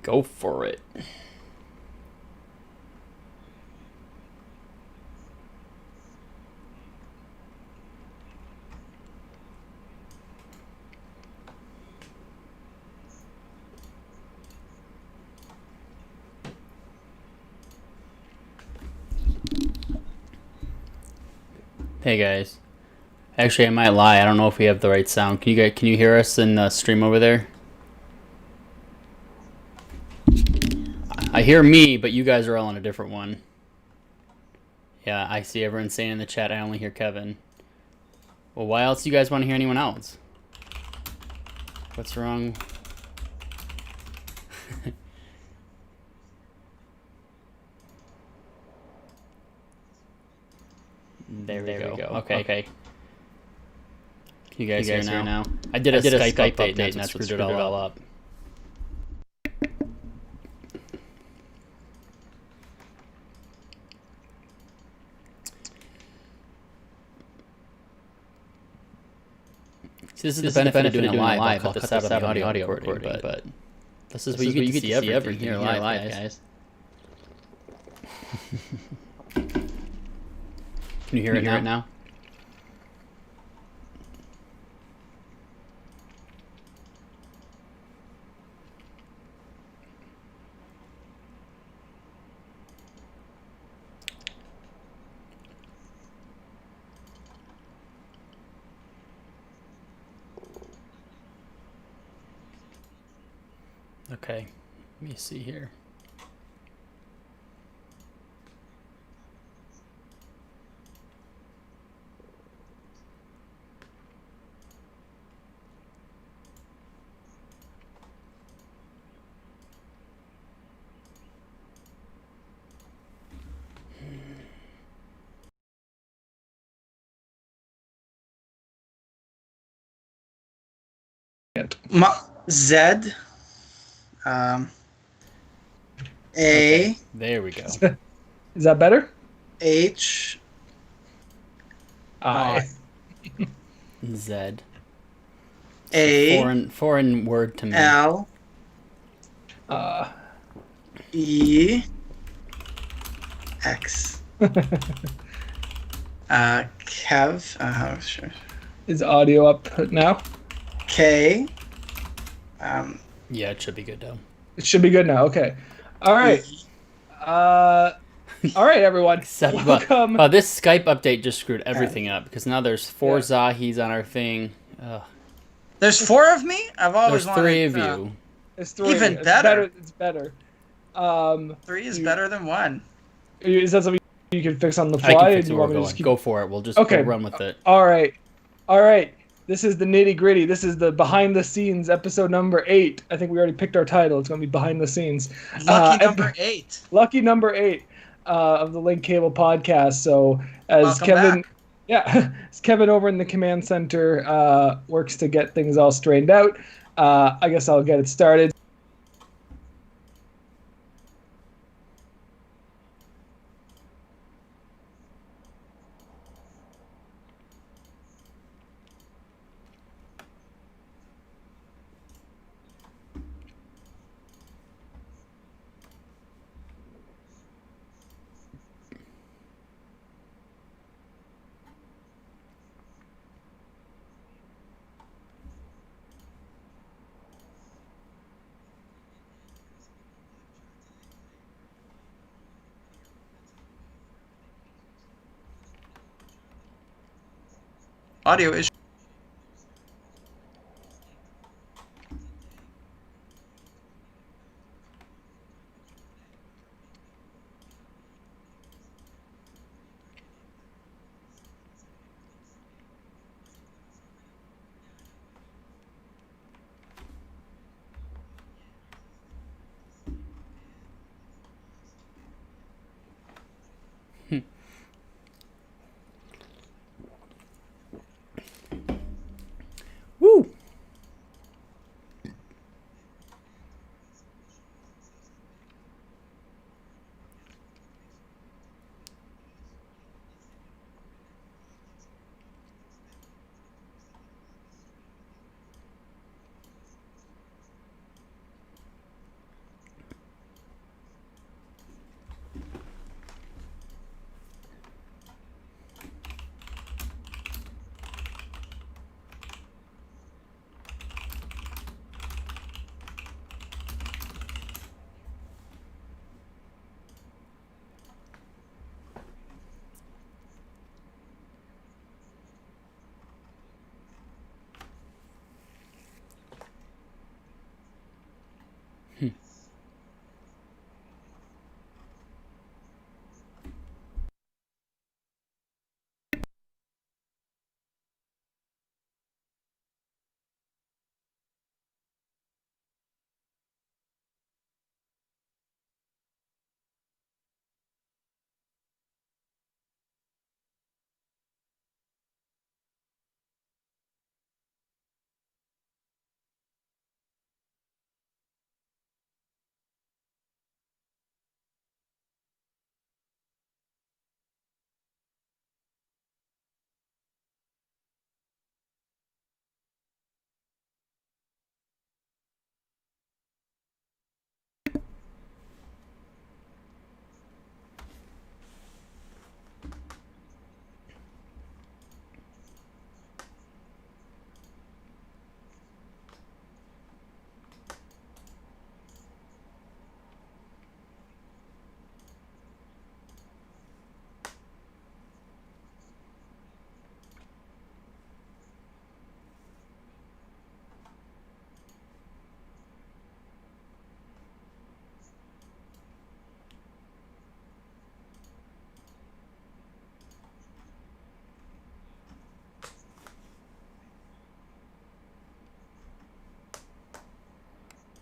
Go for it. Hey guys. Actually, I might lie. I don't know if we have the right sound. Can you hear us in the stream over there? I hear me, but you guys are all on a different one. Yeah, I see everyone saying in the chat I only hear Kevin. Well, why else do you guys want to hear anyone else? What's wrong? There we go. Okay. Can you guys hear now? I did a Skype update and that screwed it all up. See, this is the benefit of doing it live. I'll cut this out of the audio recording, but this is what you get to see everything here live, guys. Can you hear it now? Okay, let me see here. Z. A. There we go. Is that better? H. I. Z. A. Foreign word to me. L. E. X. Kev. Sure. Is audio up now? K. Yeah, it should be good though. It should be good now. Okay. All right. All right, everyone. Welcome. This Skype update just screwed everything up because now there's four Zahis on our thing. There's four of me? I've always there's wanted... three of you. It's three. Even better. It's better. Three is better than one. Is that something you can fix on the fly? I can fix it. Keep... Go for it. We'll just run with it. All right. This is the nitty gritty. This is the behind the scenes episode number 8. I think we already picked our title. It's going to be behind the scenes. Lucky number 8. Lucky number 8 of the Link Cable podcast. So as Welcome Kevin, back. as Kevin over in the command center works to get things all straightened out, I guess I'll get it started. Audio issue.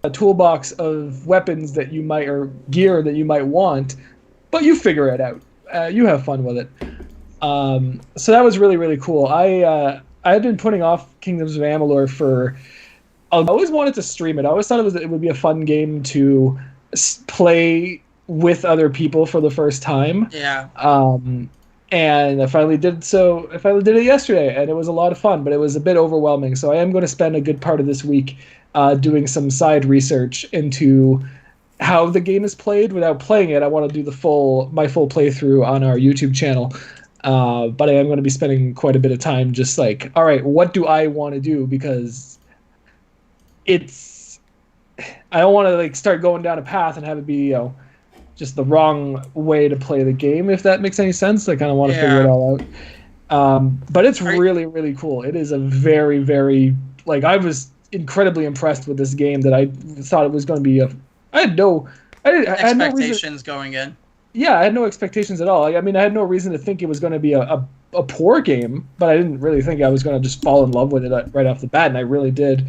a toolbox of weapons that you might or gear that you might want, but you figure it out. You have fun with it. So that was really, really cool. I had been putting off Kingdoms of Amalur for. I always wanted to stream it. I always thought it would be a fun game to play with other people for the first time. Yeah. And I finally did so. I finally did it yesterday, and it was a lot of fun, but it was a bit overwhelming. So I am going to spend a good part of this week doing some side research into how the game is played without playing it. I want to do my full playthrough on our YouTube channel. But I am going to be spending quite a bit of time just like, all right, what do I want to do? Because I don't want to like start going down a path and have it be, just the wrong way to play the game, if that makes any sense. I kind of want to figure it all out. But it's really, really cool. It is a very, very, like, I was incredibly impressed with this game that I thought it was going to be I had no expectations going in. Yeah, I had no expectations at all. I mean, I had no reason to think it was going to be a poor game, but I didn't really think I was going to just fall in love with it right off the bat, and I really did.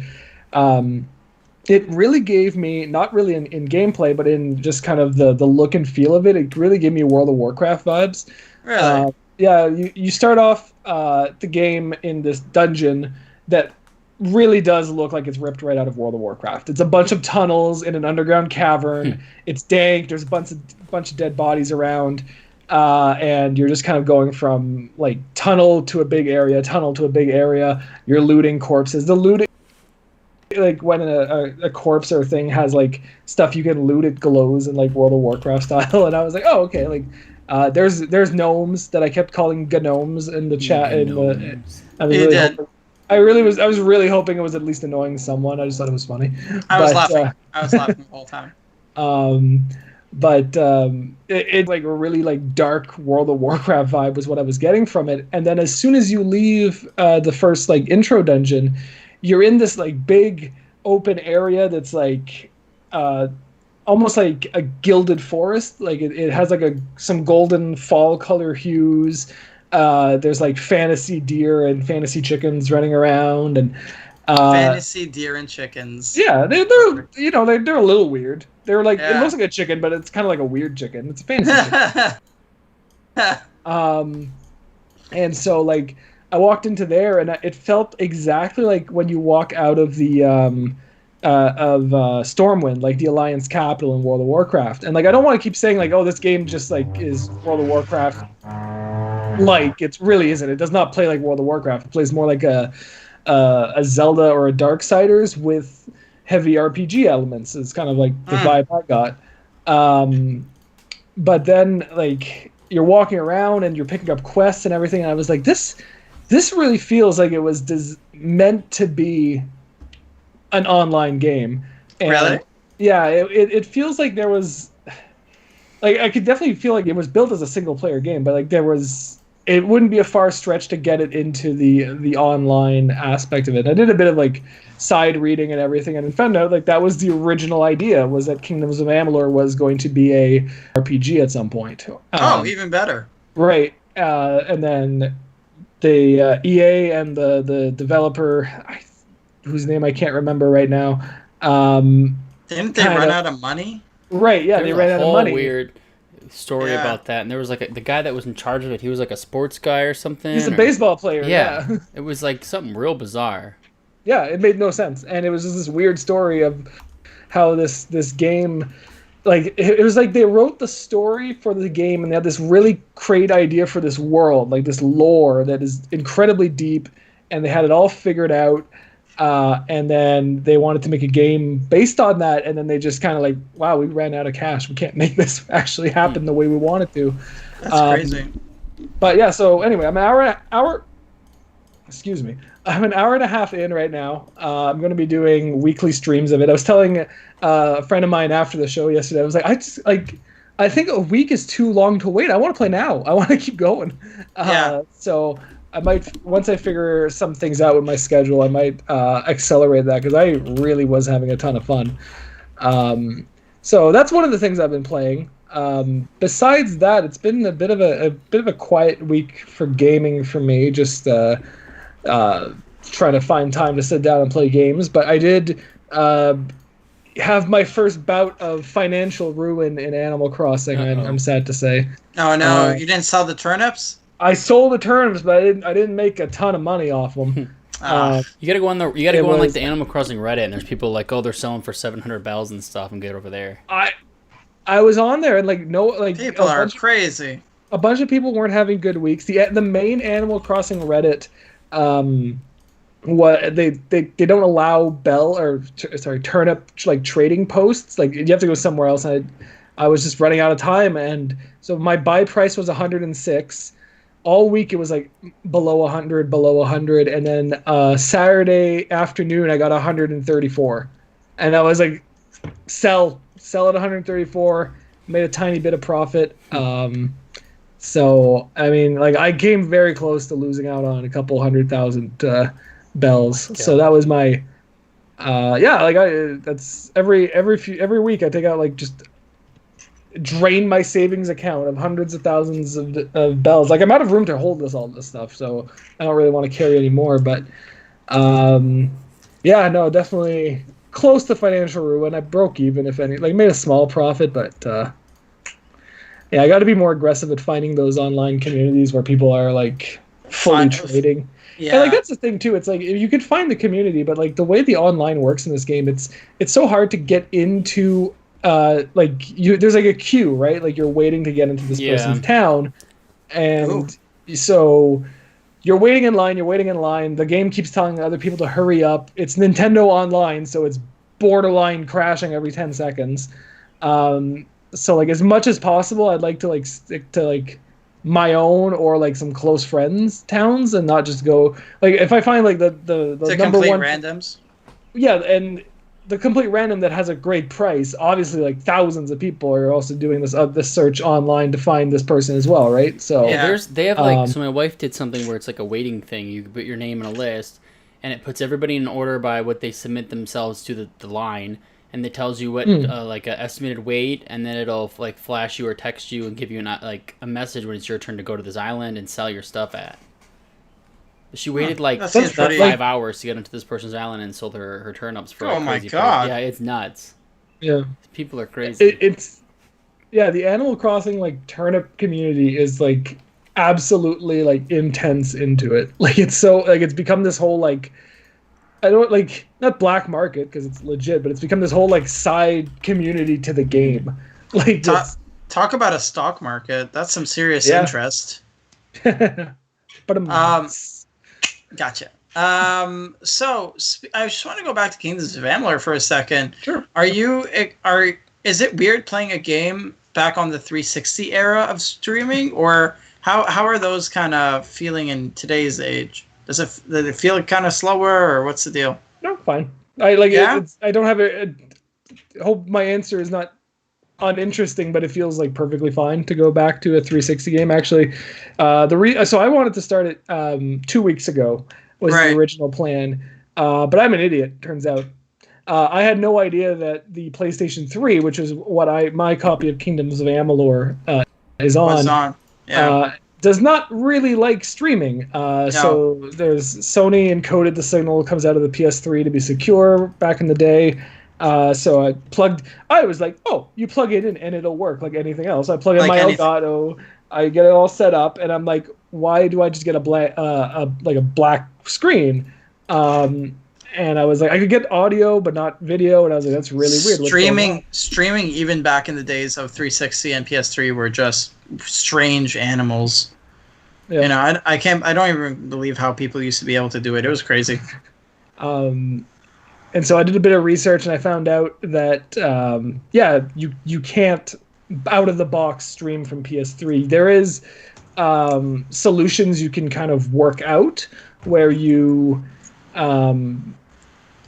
It really gave me, not really in gameplay, but in just kind of the look and feel of it, it really gave me World of Warcraft vibes. Really? Yeah, you start off the game in this dungeon that really does look like it's ripped right out of World of Warcraft. It's a bunch of tunnels in an underground cavern. It's dank. There's a bunch of dead bodies around. And you're just kind of going from like tunnel to a big area, tunnel to a big area. You're looting corpses. The looting, like when a corpse or a thing has like stuff you can loot, it glows in like World of Warcraft style. And I was like, oh, okay. Like there's gnomes that I kept calling gnomes in the chat. I was really hoping it was at least annoying someone. I just thought it was funny. I was laughing the whole time. It like a really like dark World of Warcraft vibe was what I was getting from it. And then as soon as you leave the first like intro dungeon, you're in this like big open area that's like almost like a gilded forest. Like it has like some golden fall color hues. There's like fantasy deer and fantasy chickens running around, and fantasy deer and chickens. Yeah, they're a little weird. They're like it looks like a chicken, but it's kind of like a weird chicken. It's a fantasy chicken. And so like I walked into there, and it felt exactly like when you walk out of the Stormwind, like the Alliance capital in World of Warcraft. And like I don't want to keep saying like, oh, this game just like is World of Warcraft. Like it really isn't. It does not play like World of Warcraft. It plays more like a Zelda or a Darksiders with heavy RPG elements. It's kind of like the vibe I got. But then like you're walking around and you're picking up quests and everything, and I was like, this really feels like it was meant to be an online game. And really? Yeah, it feels like there was. Like I could definitely feel like it was built as a single player game, but like it wouldn't be a far stretch to get it into the online aspect of it. I did a bit of like side reading and everything, and found out like that was the original idea, was that Kingdoms of Amalur was going to be a RPG at some point. Even better. Right. And then the EA and the developer, whose name I can't remember right now. Didn't they run out of money? Right, yeah, they ran out of money. Weird story about that, and there was like the guy that was in charge of it. He was like a sports guy or something. He's a baseball player. Yeah. It was like something real bizarre. Yeah, it made no sense, and it was just this weird story of how this game, like it was like they wrote the story for the game, and they had this really great idea for this world, like this lore that is incredibly deep, and they had it all figured out. And then they wanted to make a game based on that, and then they just kind of like, wow, we ran out of cash. We can't make this actually happen the way we want it to. That's crazy. But yeah, so anyway, I'm an hour and a half in right now. I'm going to be doing weekly streams of it. I was telling a friend of mine after the show yesterday, I was like, I think a week is too long to wait. I want to play now. I want to keep going. So I might, once I figure some things out with my schedule, I might accelerate that, because I really was having a ton of fun. So that's one of the things I've been playing. Besides that, it's been a bit of a quiet week for gaming for me. Just trying to find time to sit down and play games. But I did have my first bout of financial ruin in Animal Crossing. I'm sad to say. Oh no, you didn't sell the turnips? I sold the turnips, but I didn't make a ton of money off them. You gotta go on like the Animal Crossing Reddit, and there's people like, oh, they're selling for 700 bells and stuff, and get over there. I was on there and people are crazy. A bunch of people weren't having good weeks. The main Animal Crossing Reddit, what they don't allow turnip like trading posts. Like you have to go somewhere else. And I was just running out of time, and so my buy price was 106. All week it was like below 100, and then Saturday afternoon I got 134, and I was like, sell at 134, made a tiny bit of profit. So I mean, like I came very close to losing out on a couple 100,000 bells. Okay. So that was my that's every week I take out like just drain my savings account of hundreds of thousands of bells. Like I'm out of room to hold all this stuff, so I don't really want to carry anymore. But definitely close to financial ruin. I broke even, if any, like made a small profit, but I got to be more aggressive at finding those online communities where people are like fully trading. Yeah, and like that's the thing too. It's like you could find the community, but like the way the online works in this game, it's so hard to get into. There's like a queue, right? Like you're waiting to get into this person's town, and so you're waiting in line. The game keeps telling other people to hurry up. It's Nintendo Online, so it's borderline crashing every 10 seconds. So like as much as possible, I'd like to like stick to like my own or like some close friends towns, and not just go like if I find like the number one randoms. Yeah, and the complete random that has a great price. Obviously, like thousands of people are also doing this search online to find this person as well, right? So they have like so my wife did something where it's like a waiting thing. You put your name in a list, and it puts everybody in order by what they submit themselves to the line, and it tells you what like an estimated wait, and then it'll like flash you or text you and give you a message when it's your turn to go to this island and sell your stuff at. She waited 5 hours to get into this person's island and sold her turnips for a crazy price. Yeah, it's nuts. Yeah. People are crazy. The Animal Crossing like turnip community is like absolutely like intense into it. Like it's so like it's become this whole like I don't like not black market because it's legit, but it's become this whole like side community to the game. Like talk about a stock market. That's some serious interest. But Gotcha. So I just want to go back to Kingdoms of Amalur for a second. Sure. Is it weird playing a game back on the 360 era of streaming, or how are those kind of feeling in today's age? Does it feel kind of slower, or what's the deal? No, fine. I like it. I don't have I hope my answer is not uninteresting, but it feels like perfectly fine to go back to a 360 game. Actually, so I wanted to start it 2 weeks ago was the original plan, but I'm an idiot. Turns out, I had no idea that the PlayStation 3, which is what my copy of Kingdoms of Amalur is on. Does not really like streaming. So there's Sony encoded the signal that comes out of the PS3 to be secure back in the day. So I was like, oh, you plug it in and it'll work like anything else. I plug in my Elgato, I get it all set up, and I'm like, why do I just get a black screen? And I was like, I could get audio but not video, and I was like, that's really weird. Streaming even back in the days of 360 and PS3 were just strange animals. Yeah. You know, I don't even believe how people used to be able to do it. It was crazy. And so I did a bit of research, and I found out that you can't out of the box stream from PS3. There is solutions you can kind of work out where you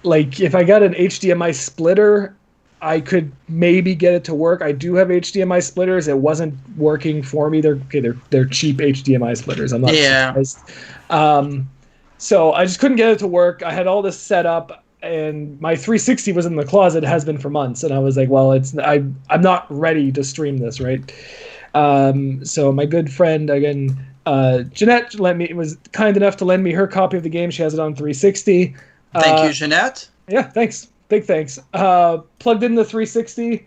like if I got an HDMI splitter, I could maybe get it to work. I do have HDMI splitters. It wasn't working for me. They're cheap HDMI splitters. I'm not surprised. So I just couldn't get it to work. I had all this set up, and my 360 was in the closet. It has been for months, and I was like, well, I'm not ready to stream this, right? So my good friend again, Jeanette, was kind enough to lend me her copy of the game. She has it on 360. Thank you, Jeanette. Yeah, thanks. Big thanks. Plugged in the 360.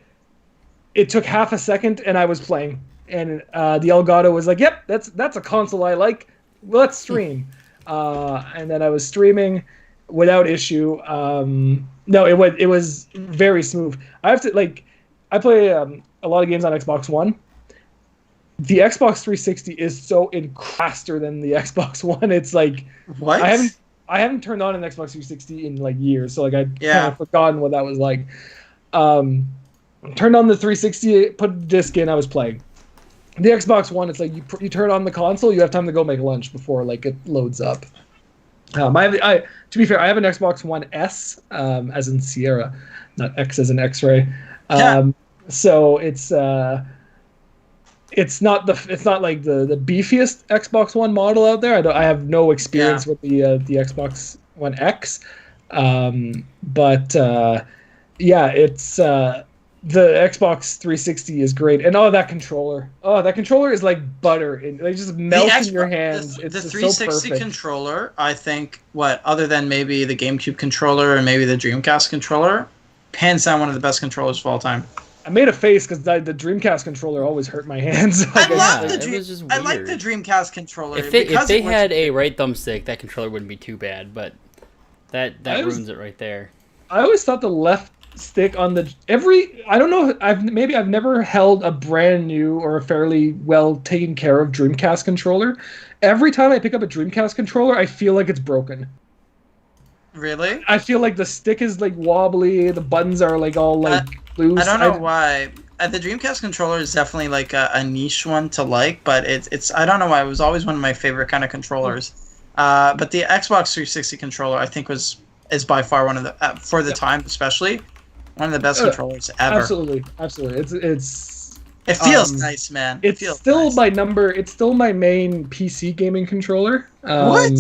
It took half a second, and I was playing. And the Elgato was like, "Yep, that's a console I like. Let's stream." And then I was streaming without issue. No, it was very smooth. I have to like, I play a lot of games on Xbox One. The Xbox 360 is so faster than the Xbox One. It's like What? I haven't turned on an Xbox 360 in like years, so like I kind Yeah. of forgotten what that was like. Turned on the 360, put the disc in, I was playing. The Xbox One, it's like you turn on the console, you have time to go make lunch before like it loads up. I to be fair, I have an Xbox One S, as in Sierra, not X as in X-ray. So it's not like the beefiest Xbox One model out there. I have no experience with the Xbox One X, but it's the Xbox 360 is great, and that controller is like butter, and they just melt in your hands. The It's just 360 so perfect. controller, I think, other than maybe the GameCube controller and maybe the Dreamcast controller, hands down one of the best controllers of all time. I made a face because the Dreamcast controller always hurt my hands. I like the weird. Dreamcast controller. If they had a right thumbstick, that controller wouldn't be too bad, but that ruins it right there. I always thought the left stick on I don't know, I've never held a brand new or a fairly well taken care of Dreamcast controller. Every time I pick up a Dreamcast controller, I feel like it's broken. Really? I feel like the stick is like wobbly, the buttons are like all like loose. I don't know why. The Dreamcast controller is definitely like a niche one to like, but it's I don't know why, it was always one of my favorite kind of controllers. But the Xbox 360 controller, I think, is by far one of the for the time especially one of the best controllers ever. Absolutely. It feels nice, man. It's still nice. It's still my main PC gaming controller. What?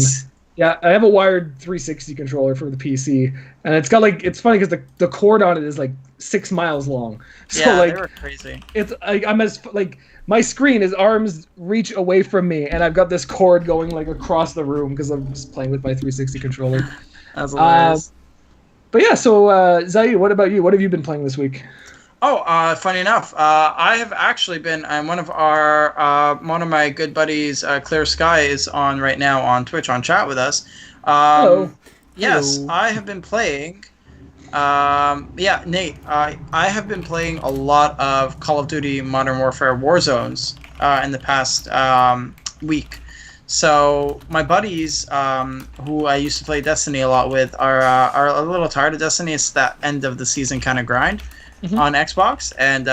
Yeah, I have a wired 360 controller for the PC, and it's got like, it's funny because the cord on it is like 6 miles long. So yeah, like, they were crazy. It's I'm as like, my screen is arms reach away from me, and I've got this cord going like across the room because I'm just playing with my 360 controller. That's hilarious. But yeah, so Zaid, what about you? What have you been playing this week? Oh, funny enough, I have actually been. One of my good buddies, Clear Sky, is on right now on Twitch on chat with us. Hello. Yes, Hello. I have been playing. Nate, I have been playing a lot of Call of Duty Modern Warfare Warzones in the past week. So my buddies, who I used to play Destiny a lot with, are a little tired of Destiny. It's that end of the season kind of grind on Xbox, and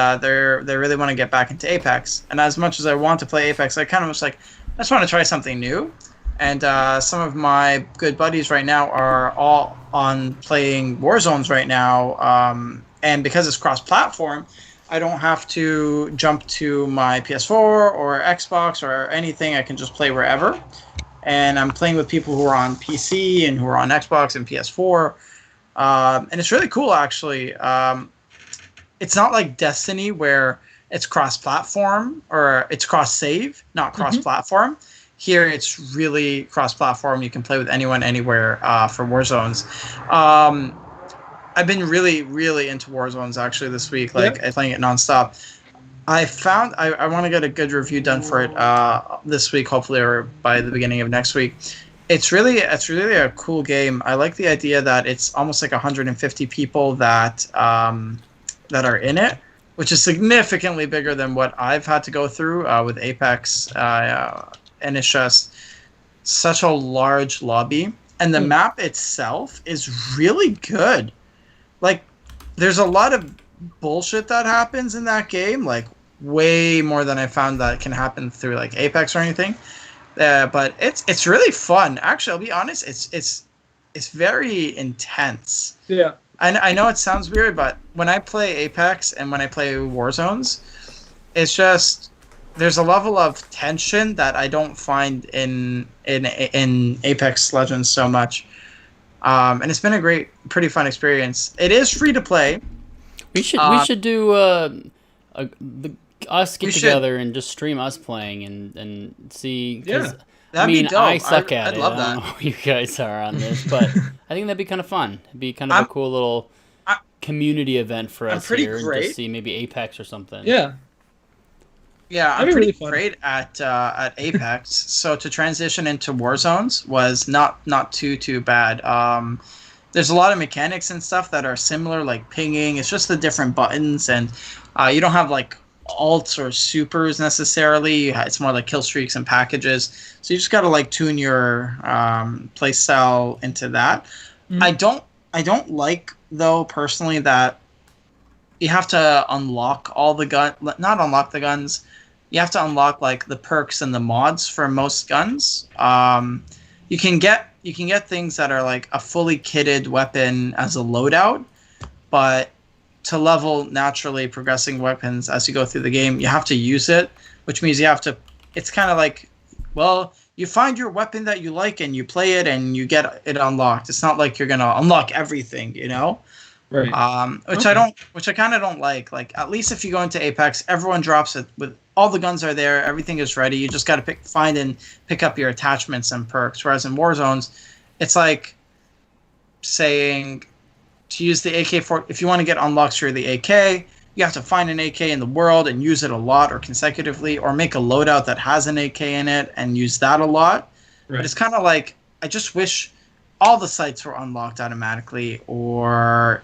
they really want to get back into Apex. And as much as I want to play Apex, I kind of was like, I just want to try something new. And some of my good buddies right now are all on playing Warzones right now, and because it's cross-platform, I don't have to jump to my PS4 or Xbox or anything. I can just play wherever. And I'm playing with people who are on PC and who are on Xbox and PS4. And it's really cool, actually. It's not like Destiny where it's cross-platform or it's cross-save, not cross-platform. Here, it's really cross-platform. You can play with anyone, anywhere for Warzones. I've been really, really into Warzones actually this week, playing it nonstop. I found I want to get a good review done for it this week, hopefully, or by the beginning of next week. It's really a cool game. I like the idea that it's almost like 150 people that are in it, which is significantly bigger than what I've had to go through with Apex, and it's just such a large lobby, and the map itself is really good. Like, there's a lot of bullshit that happens in that game, like way more than I found that can happen through like Apex or anything. But it's really fun. Actually, I'll be honest, it's very intense. Yeah. I know it sounds weird, but when I play Apex and when I play Warzones, it's just there's a level of tension that I don't find in Apex Legends so much. And it's been a pretty fun experience. It is free to play. We should do us get together and just stream us playing and see. Yeah, I mean, I suck I'd at it. love I that. don't know how you guys are on this, but I think that'd be kind of fun. It'd be kind of a cool little community event for I'm us pretty here and great. just see maybe Apex or something. Yeah. Yeah, I'm That'd be pretty really fun. great at Apex. So to transition into Warzones was not too bad. There's a lot of mechanics and stuff that are similar, like pinging. It's just the different buttons, and you don't have like alts or supers necessarily. It's more like kill streaks and packages. So you just got to like tune your play style into that. Mhm. I don't like though personally that you have to unlock all the not unlock the guns. You have to unlock like the perks and the mods for most guns. You can get things that are like a fully kitted weapon as a loadout, but to level naturally progressing weapons as you go through the game, you have to use it, which means you have to. It's kind of like, well, you find your weapon that you like and you play it and you get it unlocked. It's not like you're gonna unlock everything, you know. Right. Which which I kind of don't like. Like at least if you go into Apex, everyone drops it with all the guns are there, everything is ready. You just got to find and pick up your attachments and perks. Whereas in Warzones, it's like saying to use the AK-4. If you want to get unlocks for the AK, you have to find an AK in the world and use it a lot or consecutively, or make a loadout that has an AK in it and use that a lot. Right. But it's kind of like I just wish all the sites were unlocked automatically, or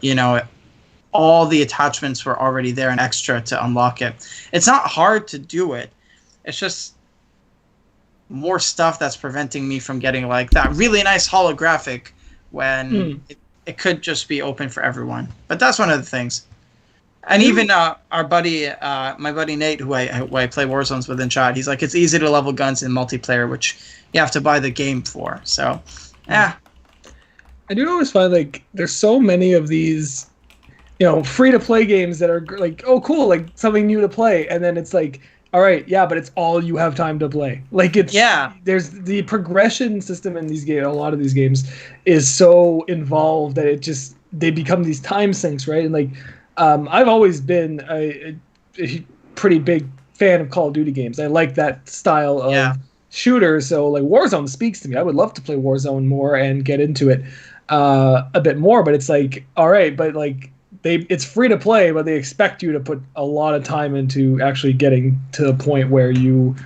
all the attachments were already there and extra to unlock it. It's not hard to do it. It's just more stuff that's preventing me from getting like that really nice holographic when it could just be open for everyone. But that's one of the things. And even our buddy, my buddy Nate, who I play Warzones with in chat, he's like, it's easy to level guns in multiplayer, which you have to buy the game for. So, yeah. I do always find like there's so many of these, free to play games that are like, oh cool, like something new to play, and then it's like, all right, yeah, but it's all you have time to play. Like there's the progression system in these games. A lot of these games is so involved that they become these time sinks, right? And like, I've always been a pretty big fan of Call of Duty games. I like that style of shooter. So like Warzone speaks to me. I would love to play Warzone more and get into it a bit more, but it's like, all right, but like it's free to play, but they expect you to put a lot of time into actually getting to the point where you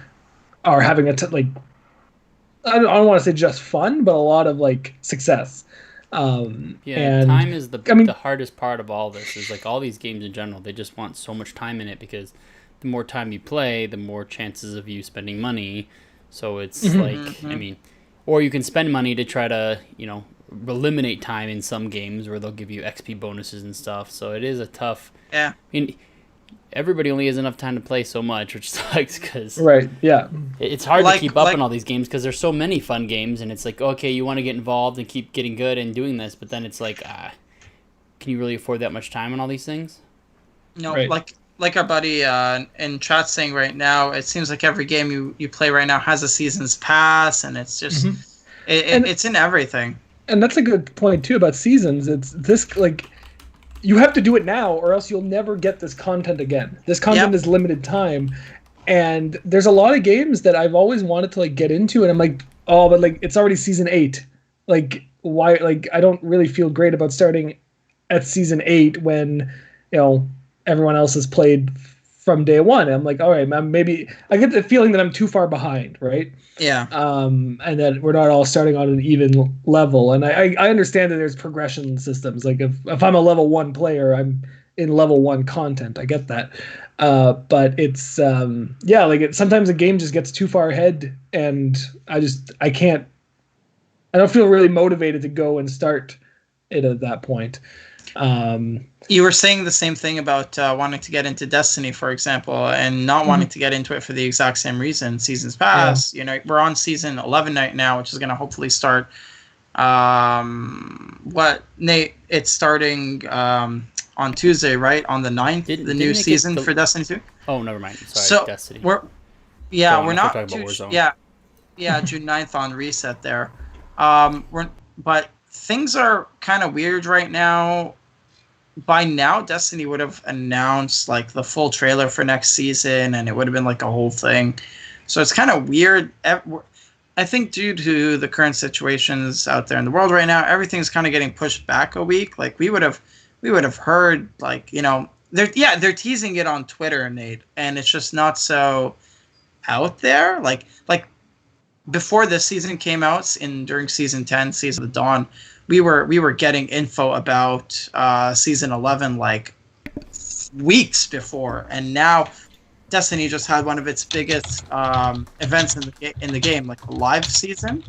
are having I don't want to say just fun, but a lot of like success. And time is the hardest part of all this. Is like all these games in general, they just want so much time in it because the more time you play, the more chances of you spending money. So it's or you can spend money to try to, eliminate time in some games where they'll give you XP bonuses and stuff. So it is a tough. Yeah. I mean, everybody only has enough time to play so much, which sucks because it's hard to keep up on all these games because there's so many fun games, and it's like, okay, you want to get involved and keep getting good and doing this, but then it's like, can you really afford that much time on all these things? No, like our buddy in chat saying right now, it seems like every game you play right now has a season's pass, and it's just it's in everything. And that's a good point too about seasons. It's this like you have to do it now, or else you'll never get this content again. This content is limited time, and there's a lot of games that I've always wanted to like get into, and I'm like, oh, but like it's already season 8. Like why? Like I don't really feel great about starting at season 8 when everyone else has played from day one. And I'm like, all right, maybe I get the feeling that I'm too far behind, right? Yeah. And that we're not all starting on an even level. And I understand that there's progression systems. Like if I'm a level 1 player, I'm in level 1 content. I get that. But it's sometimes a game just gets too far ahead, and I don't feel really motivated to go and start it at that point. You were saying the same thing about wanting to get into Destiny, for example, and not wanting to get into it for the exact same reason. Seasons pass. We're on season 11 right now, which is going to hopefully start. Nate? It's starting on Tuesday, right? On the 9th, the new season for Destiny 2. Oh, never mind. Sorry, so Destiny. We're not. June 9th on reset there. But things are kind of weird right now. By now, Destiny would have announced like the full trailer for next season, and it would have been like a whole thing. So it's kind of weird. I think due to the current situations out there in the world right now, everything's kind of getting pushed back a week. Like we would have we would have heard, like, they're teasing it on Twitter, Nate, and it's just not so out there. Like before this season came out, during season 10, Season of the Dawn, we were getting info about season 11 like weeks before, and now Destiny just had one of its biggest events in the game, like a live season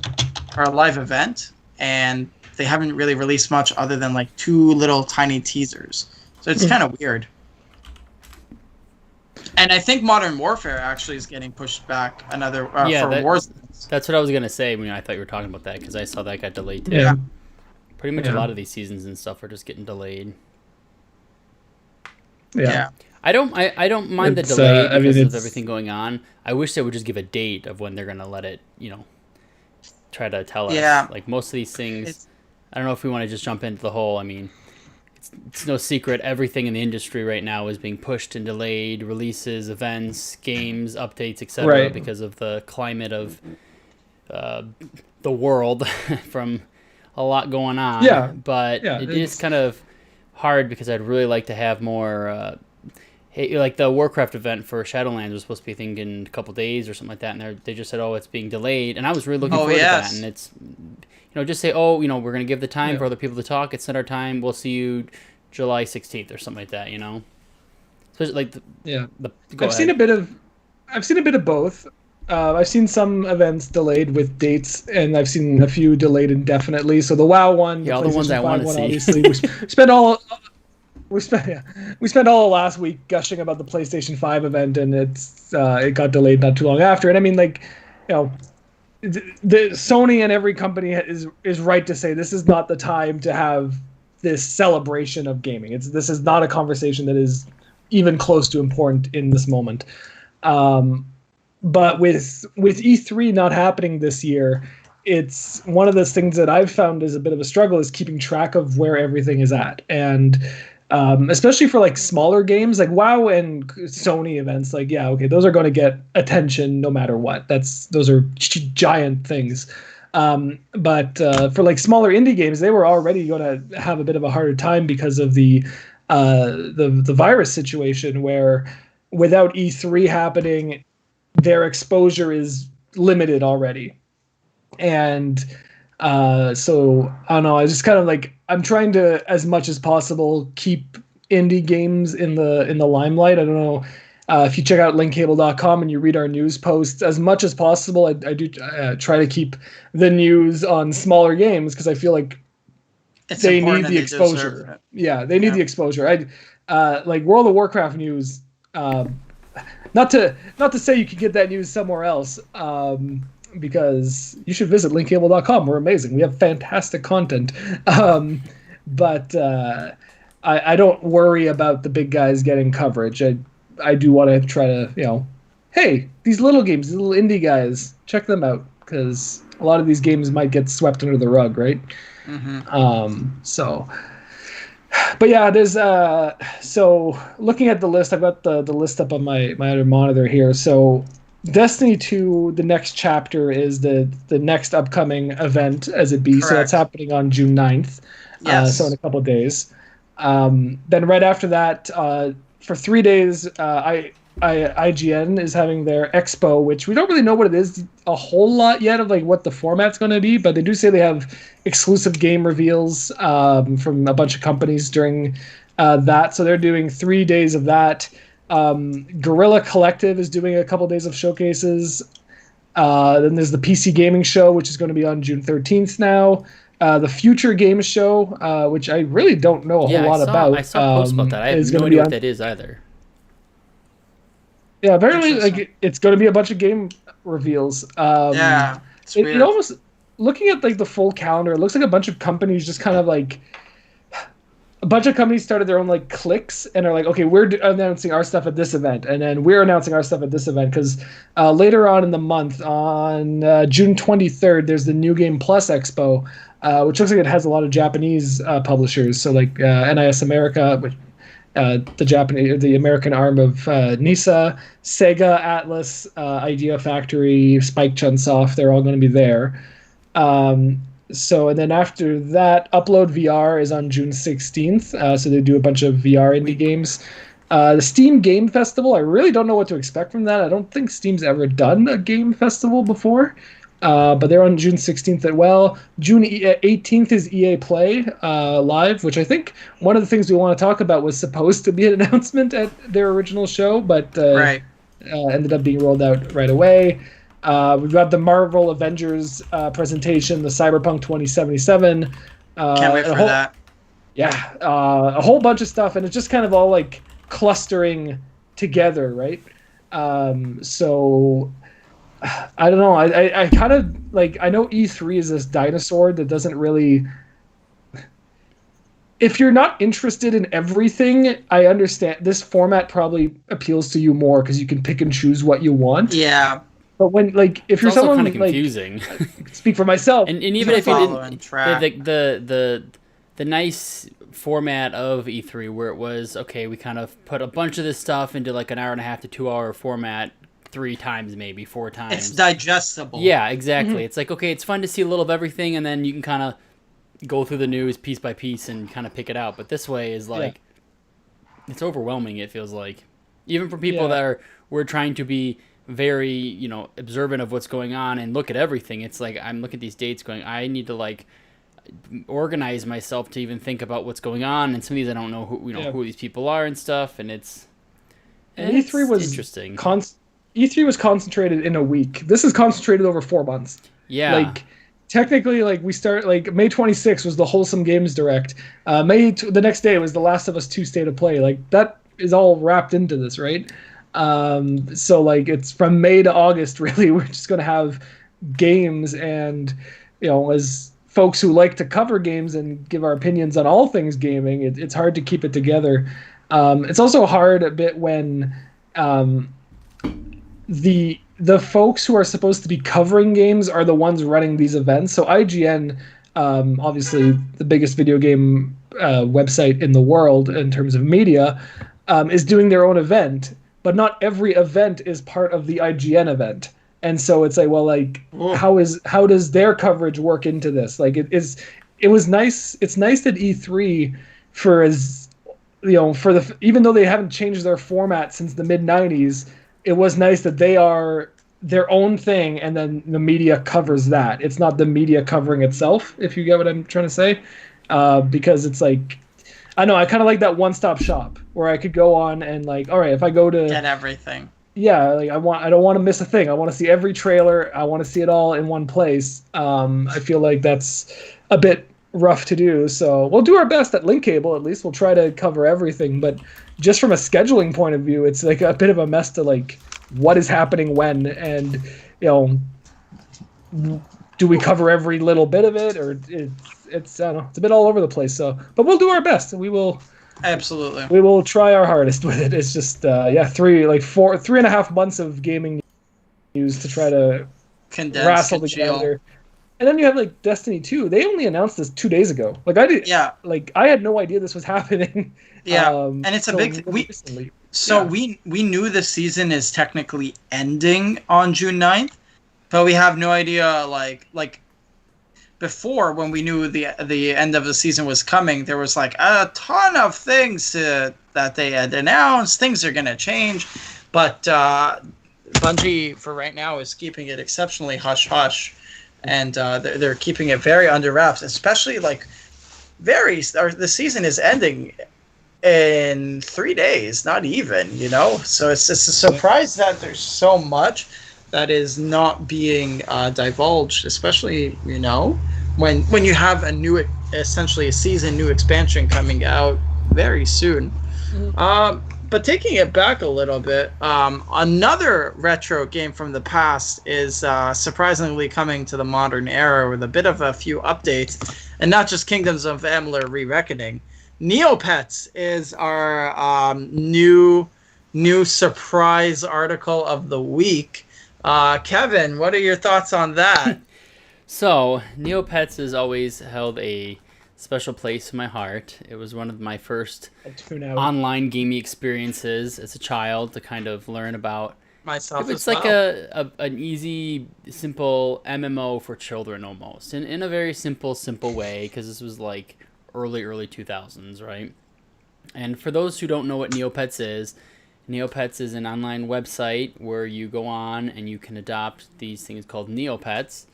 or a live event, and they haven't really released much other than like 2 little tiny teasers. So it's kind of weird. And I think Modern Warfare actually is getting pushed back another for Warzone. That's what I was gonna say. I thought you were talking about that because I saw that got delayed too. Yeah. Pretty much a lot of these seasons and stuff are just getting delayed. Yeah. I don't mind the delay because of everything going on. I wish they would just give a date of when they're gonna let it, try to tell us. Yeah. Like most of these things, I don't know if we want to just jump into the whole. It's no secret everything in the industry right now is being pushed and delayed. Releases, events, games, updates, etc. Because of the climate of the world from a lot going on. Yeah. But it is kind of hard because I'd really like to have more. Like the Warcraft event for Shadowlands was supposed to be, I think, in a couple days or something like that, and they just said, "Oh, it's being delayed," and I was really looking forward to that. And it's, just say, "Oh, we're gonna give the time for other people to talk. It's not our time. We'll see you July 16th or something like that." Especially I've seen a bit of both. I've seen some events delayed with dates, and I've seen a few delayed indefinitely. So the WoW one, all the ones I want to see. Obviously, we spent all last week gushing about the PlayStation 5 event, and it got delayed not too long after. And I mean, the Sony and every company is right to say this is not the time to have this celebration of gaming. This is not a conversation that is even close to important in this moment. But with E3 not happening this year, it's one of those things that I've found is a bit of a struggle is keeping track of where everything is at. And especially for like smaller games like WoW and Sony events, those are going to get attention no matter what. Those are giant things. But for like smaller indie games, they were already going to have a bit of a harder time because of the virus situation, where without E3 happening, their exposure is limited already. And so I don't know. I just kind of I'm trying to, as much as possible, keep indie games in the limelight. I don't know if you check out linkcable.com and you read our news posts, as much as possible. I do try to keep the news on smaller games because I feel like they need the exposure. Yeah, they need the exposure. Like World of Warcraft news. Not to say you could get that news somewhere else. Because you should visit linkcable.com. We're amazing. We have fantastic content. But I don't worry about the big guys getting coverage. I do want to try to, hey, these little games, these little indie guys, check them out, because a lot of these games might get swept under the rug, right? Mm-hmm. But yeah, there's so looking at the list, I've got the list up on my other monitor here. So Destiny 2, the next chapter is the next upcoming event, as it be. Correct. So that's happening on June 9th. Yes. So in a couple of days. Then right after that, for 3 days, IGN is having their expo, which we don't really know what it is a whole lot yet of what the format's going to be, but they do say they have exclusive game reveals from a bunch of companies during that. So they're doing 3 days of that. Guerrilla Collective is doing a couple days of showcases. Then there's the PC Gaming Show, which is going to be on June 13th now. The Future Games Show, which I really don't know a whole lot about. I saw posts about that. I have no idea what that is either. Yeah, apparently it's going to be a bunch of game reveals. It almost, looking at the full calendar, it looks like a bunch of companies just kind of a bunch of companies started their own cliques and are okay, we're announcing our stuff at this event, and then we're announcing our stuff at this event, because later on in the month, on June 23rd, there's the New Game Plus Expo, which looks like it has a lot of Japanese publishers, so NIS America, which the American arm of NISA, Sega, Atlas, Idea Factory, Spike Chunsoft, they're all going to be there. So, and then after that, Upload VR is on June 16th. So they do a bunch of VR indie games. The Steam Game Festival, I really don't know what to expect from that. I don't think Steam's ever done a game festival before. But they're on June 16th as well. June 18th is EA Play Live, which I think one of the things we want to talk about was supposed to be an announcement at their original show, but Right. ended up being rolled out right away. We've got the Marvel Avengers presentation, the Cyberpunk 2077. Can't wait for that. Yeah, a whole bunch of stuff, and it's just kind of all like clustering together, right? So I don't know. I kind of like, I know E3 is this dinosaur that doesn't really. If you're not interested in everything, I understand this format probably appeals to you more because you can pick and choose what you want. Yeah. But when, like, if It's you're also someone kind of confusing. like, speak for myself, and even if you Following didn't, track. the nice format of E3 where it was, okay, we kind of put a bunch of this stuff into like an hour and a half to 2 hour format 3 times, maybe 4 times. It's digestible. Yeah, exactly. It's like, okay, it's fun to see a little of everything, and then you can kind of go through the news piece by piece and kind of pick it out. But this way is like, it's overwhelming, it feels like. Even for people that we're trying to be very, you know, observant of what's going on and look at everything. It's like, I'm looking at these dates going, I need to like organize myself to even think about what's going on. And some of these I don't know who, who these people are and stuff. And it's E3 was interesting. E3 was concentrated in a week. This is concentrated over 4 months. Yeah. Like, technically, like, we start, like, May 26th was the Wholesome Games Direct. The next day was the Last of Us 2 State of Play. Like, that is all wrapped into this, right? So, like, it's from May to August, really. We're just going to have games, and, you know, as folks who like to cover games and give our opinions on all things gaming, it's hard to keep it together. It's also hard a bit when the folks who are supposed to be covering games are the ones running these events. So IGN, obviously the biggest video game website in the world in terms of media, is doing their own event, but not every event is part of the IGN event. And so it's like, well, like, how does their coverage work into this? Like, it was nice. It's nice that E3, for as, you know, even though they haven't changed their format since the mid 90s, it was nice that they are their own thing, and then the media covers that. It's not the media covering itself, if you get what I'm trying to say. Because it's like, I know, I kind of like that one-stop shop where I could go on and, like, all right, if I go to get everything. Yeah, like, I don't want to miss a thing. I want to see every trailer. I want to see it all in one place. I feel like that's a bit rough to do. So we'll do our best at Link Cable. At least we'll try to cover everything. But just from a scheduling point of view, it's like a bit of a mess to, like, what is happening when, and, you know, do we cover every little bit of it, or it's I don't know, it's a bit all over the place. So, but we'll do our best. We will try our hardest with it. It's just 3.5 months of gaming news to try to wrestle together. And then you have, like, Destiny 2. They only announced this 2 days ago. Like, I had no idea this was happening. Yeah, and it's a big recently. So we knew the season is technically ending on June 9th, but we have no idea, like before, when we knew the end of the season was coming, there was like a ton of things that they had announced. Things are going to change, but Bungie for right now is keeping it exceptionally hush-hush, and they're keeping it very under wraps, especially the season is ending in 3 days, not even, you know? So it's just a surprise that there's so much that is not being divulged, especially, you know, when you have essentially a season, new expansion coming out very soon. Mm-hmm. But taking it back a little bit, another retro game from the past is surprisingly coming to the modern era with a few updates, and not just Kingdoms of Amalur: Re-Reckoning. Neopets is our new surprise article of the week. Kevin, what are your thoughts on that? So, Neopets has always held a special place in my heart. It was one of my first online gaming experiences as a child to kind of learn about myself It's as like well. an easy, simple MMO for children almost, in a very simple way, because this was like early 2000s, right? And for those who don't know what Neopets is an online website where you go on and you can adopt these things called Neopets,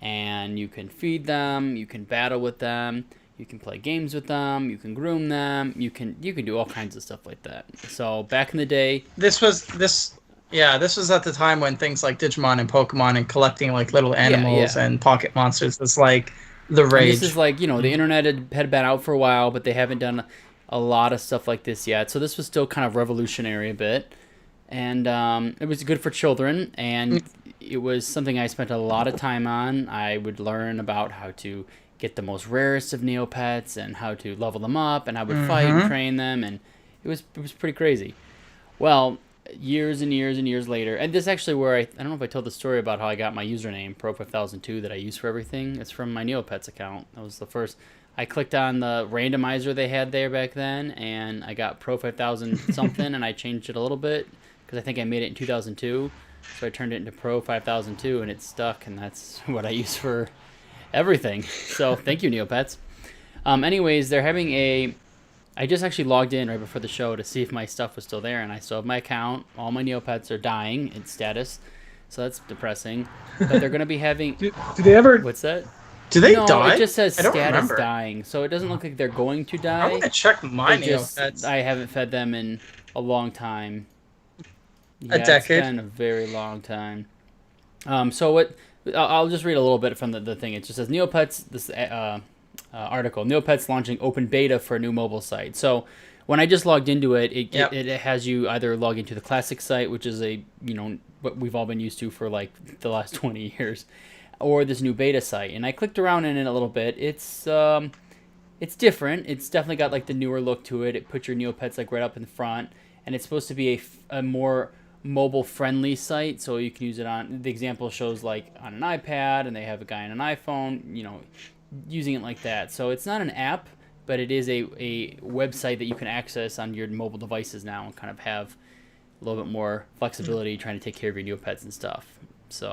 and you can feed them, you can battle with them, you can play games with them, you can groom them, you can do all kinds of stuff like that. So back in the day, This was at the time when things like Digimon and Pokemon and collecting like little yeah, animals yeah. and pocket monsters was like the And this is rage. like, the internet had been out for a while, but they haven't done a lot of stuff like this yet. So this was still kind of revolutionary a bit. And it was good for children, and it was something I spent a lot of time on. I would learn about how to get the most rarest of Neopets and how to level them up, and I would fight and Mm-hmm. train them, and it was pretty crazy. Well, years and years and years later, and this is actually where I don't know if I told the story about how I got my username Pro5002 that I use for everything. It's from my Neopets account. That was the first. I clicked on the randomizer they had there back then, and I got Pro5000 something, and I changed it a little bit because I think I made it in 2002. So I turned it into Pro5002, and it stuck, and that's what I use for everything. So thank you, Neopets. Anyways, they're having a. I just actually logged in right before the show to see if my stuff was still there, and I still have my account. All my Neopets are dying in status, so that's depressing. But they're going to be having. Do they ever? What's that? Do they No, die? it just says I don't status remember. dying, so it doesn't look like they're going to I die. want to check my They just, Neopets. I haven't fed them in a long time. A Yeah, decade. it's been a very long time. So what? I'll just read a little bit from the thing. It just says Neopets. This article: Neopets launching open beta for a new mobile site. So when I just logged into it, Yep. it has you either log into the classic site, which is what we've all been used to for like the last 20 years, or this new beta site. And I clicked around in it a little bit. It's different. It's definitely got like the newer look to it. It puts your Neopets like right up in the front, and it's supposed to be a more mobile friendly site, so you can use it on. The example shows like on an iPad, and they have a guy on an iPhone, using it like that. So it's not an app, but it is a website that you can access on your mobile devices now and kind of have a little bit more flexibility trying to take care of your Neopets and stuff. So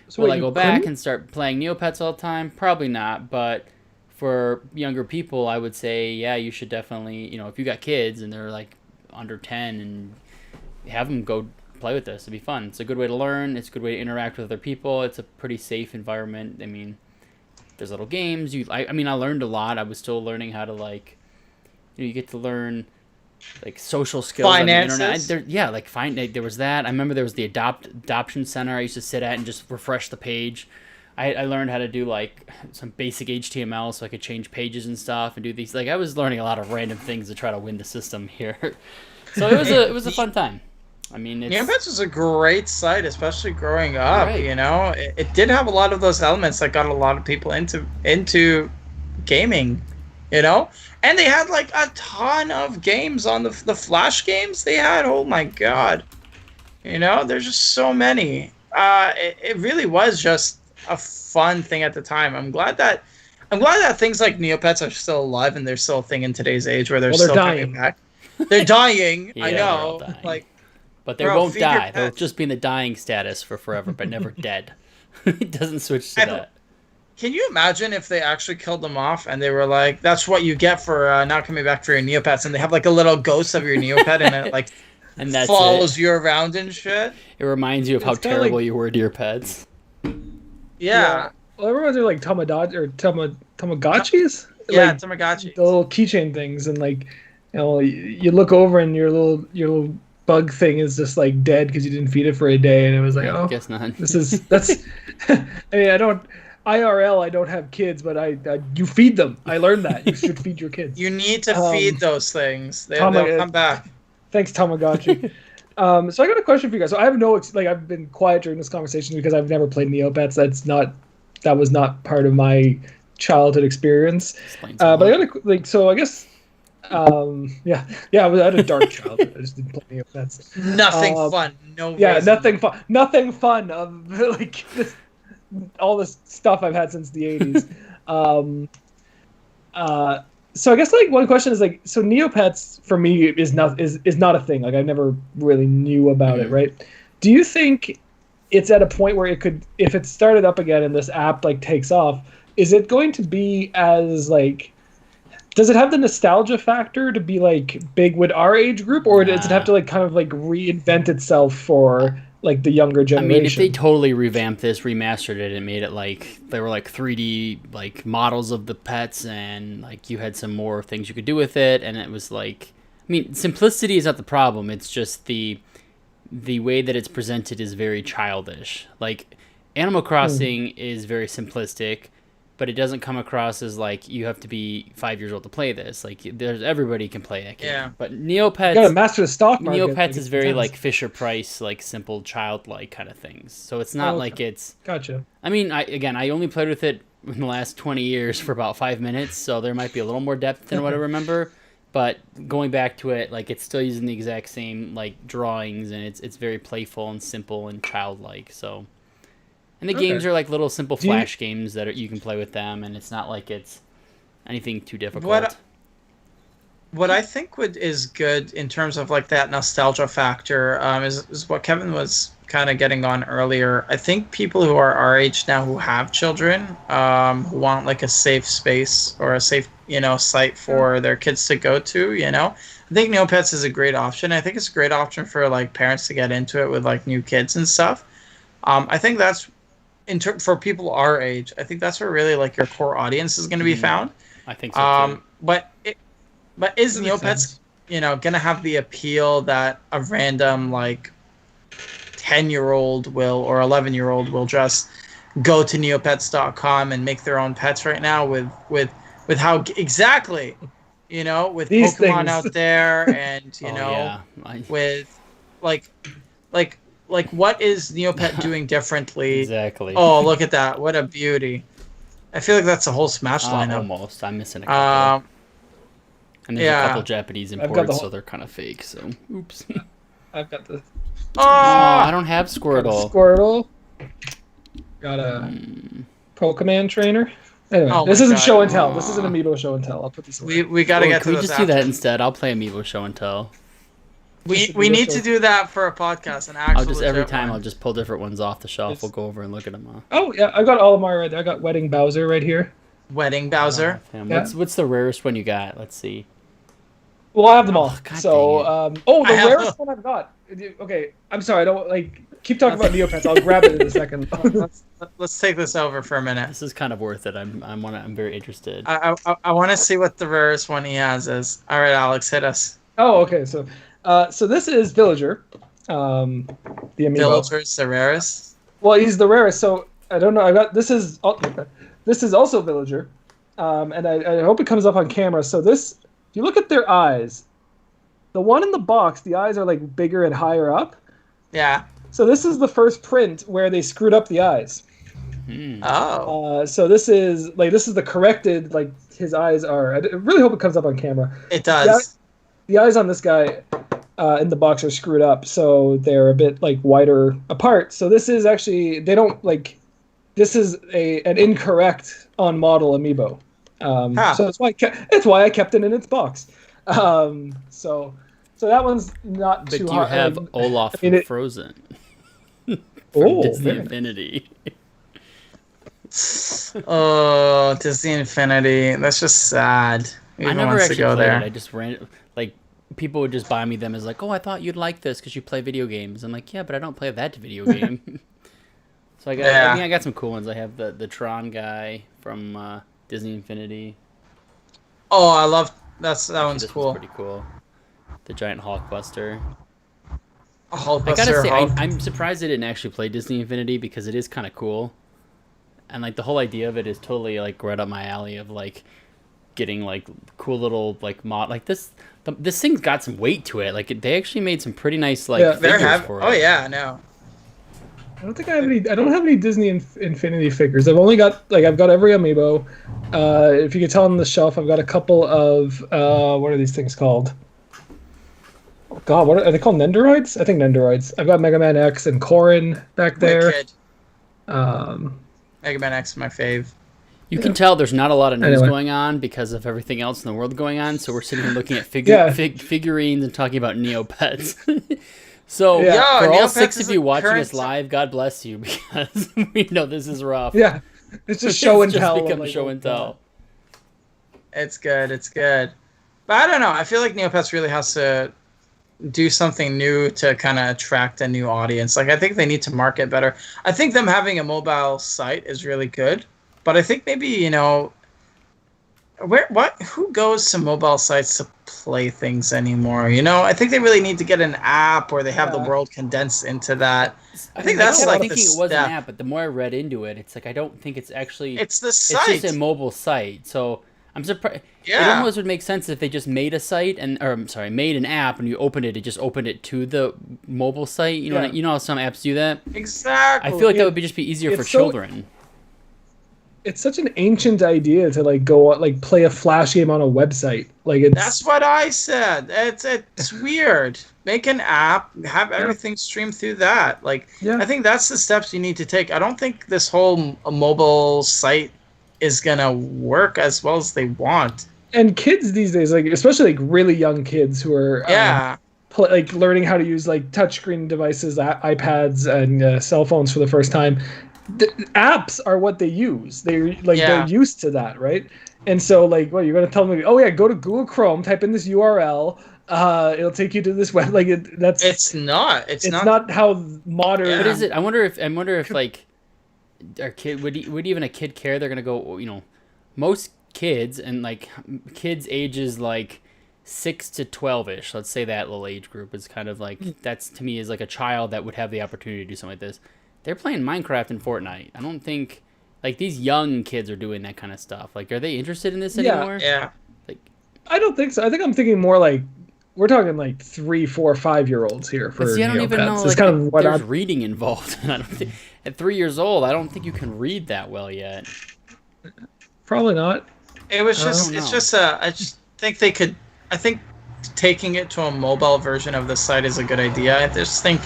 So will wait, I you go back couldn't? and start playing Neopets all the time? Probably not, but for younger people, I would say, yeah, you should definitely, if you got kids and they're like under 10, and have them go play with this. It'd be fun. It's a good way to learn. It's a good way to interact with other people. It's a pretty safe environment. I mean, there's little games. I mean, I learned a lot. I was still learning how to you get to learn like social skills on the internet. Finances. There was that. I remember there was the adoption center I used to sit at and just refresh the page. I learned how to do like some basic HTML so I could change pages and stuff and do these. Like I was learning a lot of random things to try to win the system here. So it was a fun time. I mean, Neopets was a great site, especially growing up. Right. It did have a lot of those elements that got a lot of people into gaming. And they had like a ton of games on the Flash games they had. Oh my god, there's just so many. It really was just a fun thing at the time. I'm glad that things like Neopets are still alive and they're still a thing in today's age where they're Well, they're still dying. coming back. They're dying. Yeah, I they're all know. dying. Like, but they bro, won't feed your die. They'll pets. just be in the dying status for forever, but never dead. It doesn't switch to I- that. Can you imagine if they actually killed them off and they were like, "That's what you get for not coming back for your Neopets," and they have like a little ghost of your Neopet and it like And that's follows you around and shit? it. It reminds you of how It's kinda terrible like- you were to your pets. Yeah, Well, everyone's are like Tamagotchis. yeah, Like, Tamagotchi. the little keychain things, and like, you look over and your little bug thing is just like dead because you didn't feed it for a day, and it was like, I oh, guess not. that's. I mean, I don't have kids, but you feed them. I learned that you should feed your kids. You need to feed those things. They'll come back. Thanks, Tamagotchi. So I got a question for you guys. So I have I've been quiet during this conversation because I've never played Neopets. That was not part of my childhood experience. Explains a But I lot. got I guess, I had a dark childhood. I just didn't play Neopets. Nothing fun. No. Yeah, reason. nothing fun. Nothing fun of like all this stuff I've had since the 80s. So I guess like one question is like, so Neopets for me is not a thing. Like I never really knew about it, right? Do you think it's at a point where it could, if it started up again and this app like takes off, is it going to be as like, does it have the nostalgia factor to be like big with our age group, or does it have to like kind of like reinvent itself for like the younger I generation? mean, if they totally revamped this, remastered it, and made it like they were like 3D like models of the pets, and like you had some more things you could do with it, and it was like, I mean, simplicity is not the problem. It's just the way that it's presented is very childish. Like Animal Crossing is very simplistic, but it doesn't come across as like you have to be 5 years old to play this. Like there's everybody can play that game. Yeah. But Neopets, you gotta master the stock market. Neopets is very like Fisher Price, like simple childlike kind of things. So it's not like it's. Gotcha. I mean, I only played with it in the last 20 years for about 5 minutes, so there might be a little more depth than what I remember. But going back to it, like it's still using the exact same like drawings, and it's very playful and simple and childlike. So, and the games are like little simple flash games that you can play with them, and it's not like it's anything too difficult. What I think is good in terms of like that nostalgia factor is what Kevin was kind of getting on earlier. I think people who are our age now who have children who want like a safe space or a safe site for their kids to go to. I think Neopets is a great option. I think it's a great option for like parents to get into it with like new kids and stuff. I think that's for people our age. I think that's where really like your core audience is going to be found. I think so too. But is Neopets, gonna have the appeal that a random like 10-year-old will or 11-year-old will just go to neopets.com and make their own pets right now with how exactly, with These Pokemon things. out there and with like what is Neopet doing differently? Exactly. Oh, look at that! What a beauty! I feel like that's a whole Smash lineup. Almost. I'm missing a couple. And there's a couple Japanese got the imports, whole- so they're kind of fake. So, oops. I've got the Oh, I don't have Squirtle. Squirtle. Got a Pokemon trainer. Anyway, Oh this my isn't God. show and tell. This isn't Amiibo show and tell. I'll put this away. We got to get to Can we this just do after. that instead? I'll play Amiibo Show and Tell. We need to do that for a podcast. An actual. I'll just every legit time one. I'll just pull different ones off the shelf. Yes. We'll go over and look at them all. Oh yeah, I got all of mine right there. I got Wedding Bowser right here. Wedding Bowser. Yeah. What's the rarest one you got? Let's see. Well, I have them all. God So, dang the I have rarest one I've got. Okay, I'm sorry. I don't like keep talking about Neopets. I'll grab it in a second. Let's take this over for a minute. This is kind of worth it. I'm very interested. I want to see what the rarest one he has is. All right, Alex, hit us. Oh, okay. So this is Villager, the amiibo. Villager's the rarest. Well, he's the rarest. So I don't know. I got this is also Villager, and I hope it comes up on camera. So this, if you look at their eyes, the one in the box, the eyes are like bigger and higher up. Yeah. So this is the first print where they screwed up the eyes. Oh. So this is the corrected, like his eyes are. I really hope it comes up on camera. It does. The eyes on this guy in the box are screwed up, so they're a bit like wider apart. So this is actually this is an incorrect on model amiibo. So that's why I kept it in its box. So that one's not But too do you hard. have Olaf from Frozen? From Disney very Infinity. Oh, Disney Infinity. That's just sad. I Even never wants actually to go played there. it. I just ran like people would just buy me them as like, oh, I thought you'd like this because you play video games. I'm like, yeah, but I don't play that video game. So I think I got some cool ones. I have the Tron guy from Disney Infinity. Oh, I love that one's This cool. one's pretty cool. The giant Hulkbuster. Hulkbuster, I gotta say, Hulk. I'm surprised I didn't actually play Disney Infinity because it is kind of cool, and like the whole idea of it is totally like right up my alley of like getting like cool little like mod like this. This thing's got some weight to it. Like they actually made some pretty nice like figures for it. Oh yeah, I know. I don't think I have any. I don't have any Disney Infinity figures. I've only got I've got every amiibo. If you could tell on the shelf, I've got a couple of what are these things called? Oh God, what are they called? Nendoroids? I think Nendoroids. I've got Mega Man X and Corrin back there. Wicked. Um, Mega Man X is my fave. You can tell there's not a lot of news Anyway. going on because of everything else in the world going on. So we're sitting here looking at Yeah. figurines and talking about Neopets. So Yeah. for Yo, all Neopets 6 is of you a watching current- us live, God bless you because we know this is rough. Yeah. It's just show and It's tell. just become like, show oh, and God. tell. It's good. It's good. But I don't know. I feel like Neopets really has to do something new to kind of attract a new audience. Like, I think they need to market better. I think them having a mobile site is really good. But I think maybe, who goes to mobile sites to play things anymore? I think they really need to get an app where they have the Yeah. world condensed into that. I think I that's kept like thinking the it was an step. app, but the more I read into it, it's like I don't think it's actually. It's the It's site. just a mobile site. So I'm surprised. It Yeah. almost would make sense if they just made a site made an app, and you opened it, just opened it to the mobile site. You know, Yeah. you know how some apps do that. Exactly. I feel like that would just be easier for it's so- children. It's such an ancient idea to like go like play a flash game on a website. Like it's That's what I said. It's weird. Make an app, have everything stream through that. Like, Yeah. I think that's the steps you need to take. I don't think this whole mobile site is gonna work as well as they want. and kids these days, like especially like really young kids who are Yeah, like learning how to use like touchscreen devices, iPads, and cell phones for the first time. Apps are what they use. They're Yeah. they're used to that, right? And so like, well, you're gonna tell me, oh yeah, go to Google Chrome, type in this URL, it'll take you to this web. Like that's it's not. It's not. not how modern. Yeah. But is it? I wonder if like, our kid would even a kid care? They're gonna go. Most kids and like kids ages like 6 to 12ish. Let's say that little age group is kind of like that's to me is like a child that would have the opportunity to do something like this. They're playing Minecraft and Fortnite. I don't think like these young kids are doing that kind of stuff. Like, are they interested in this Yeah. anymore? Yeah. I don't think so. I think I'm thinking more like we're talking like 3, 4, 5-year-olds here for But see, I don't even Neopets. know. It's Like, kind of what there's I'm. reading involved. And I don't think at 3 years old, I don't think you can read that well yet. Probably not. It was I just. don't It's know. just. I just think they could. I think taking it to a mobile version of the site is a good idea. I just think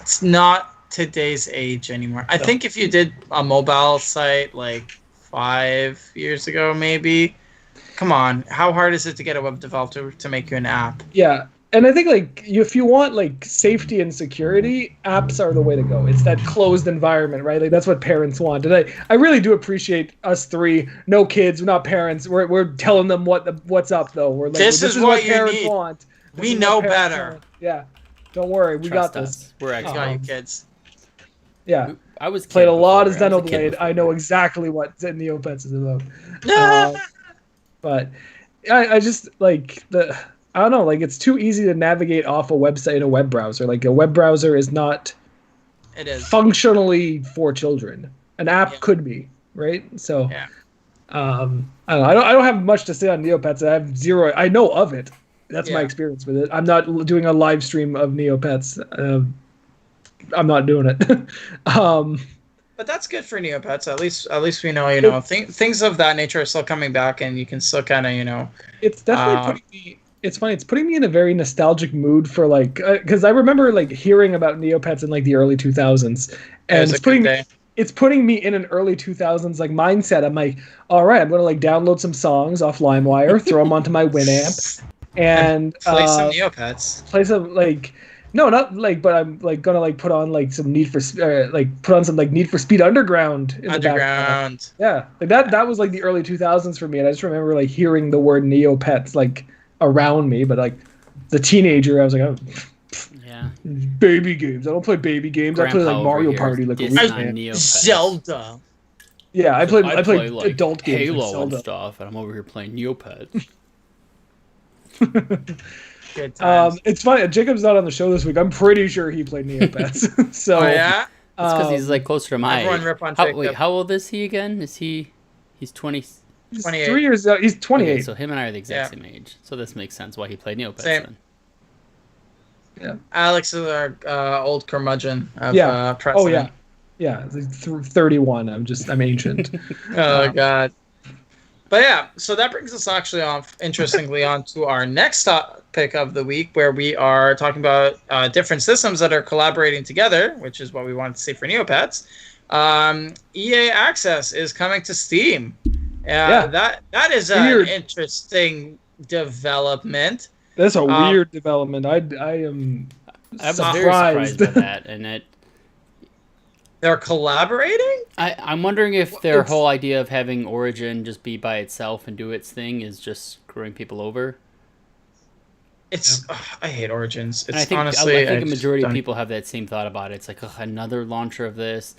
it's not today's age anymore. I think if you did a mobile site like 5 years ago, maybe. Come on, how hard is it to get a web developer to make you an app? Yeah. And I think like if you want like safety and security, apps are the way to go. It's that closed environment, right? Like that's what parents want. And I really do appreciate us three, no kids, we're not parents. We're telling them what's up though. We're like This is what you parents need. want. This We is what know parents better. want. Yeah. Don't worry, we Trust got us. this. We're I experts. got you, Um, kids. Yeah. I was Played a lot of before. I was a kid Xenoblade. before. I know exactly what Neopets is about. But I just like I don't know, like it's too easy to navigate off a website in a web browser. Like a web browser is not It is. functionally for children. An app Yeah. could be, right? So Yeah. I don't have much to say on Neopets. I have zero. I know of it. That's my Yeah. experience with it. I'm not doing a live stream of Neopets. I'm not doing it. But that's good for Neopets. At least we know, things of that nature are still coming back, and you can still kind of, It's definitely putting me. It's funny. It's putting me in a very nostalgic mood for like, because I remember like hearing about Neopets in like the early 2000s, and was a good day. it's putting me in an early 2000s like mindset. I'm like, all right, I'm gonna like download some songs off LimeWire, throw them onto my Winamp, and Play some Neopets. play some like. No, not like, but I'm like gonna like put on like some Need for Speed Underground in the background. Underground. Yeah, like that was like the early 2000s for me, and I just remember like hearing the word Neopets like around me, but like the teenager, I was like, oh, Yeah. baby games. I don't play baby games. I play Grandpa like over Mario here Party, like a dissing weird on man. Neopets. Zelda. Yeah, I played like adult games Halo like and Zelda. stuff, and I'm over here playing Neopets. Good times. It's funny. Jacob's not on the show this week. I'm pretty sure he played Neopets. So Oh yeah. That's because he's like closer to my Everyone age. rip on How, Jacob. wait, how old is he again? He's 20. he's 28. 3 years. He's 28. Okay, so him and I are the exact Yeah. same age. So this makes sense why he played Neopets Same. then. Alex is our old curmudgeon of Yeah. president. Oh yeah, yeah. It's like 31. I'm ancient. Oh god. But yeah, so that brings us actually interestingly on to our next topic of the week, where we are talking about different systems that are collaborating together, which is what we wanted to see for Neopets. EA Access is coming to Steam. Yeah. That is Weird. an interesting development. That's a Um, weird development. I am I was very surprised surprised. by that, and they're collaborating. I'm wondering if their It's whole idea of having Origin just be by itself and do its thing is just screwing people over. It's I hate Origins. And I It's think honestly, I think I a just majority of don't. people have that same thought about it. It's like, ugh, another launcher of this,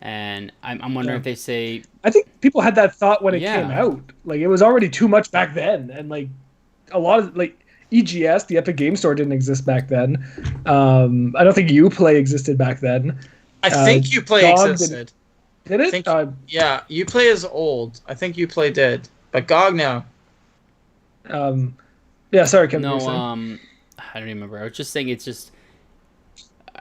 and I'm wondering yeah. if they say, I think people had that thought when it came yeah, out. Like it was already too much back then, and like a lot of like EGS, the Epic Game Store, didn't exist back then. I don't think Uplay existed back then. I think Uplay GOG existed. did I it? think yeah, Uplay is old. I think Uplay did, but GOG no. Yeah, sorry, Kevin. no, You were saying? I don't remember. I was just saying it's just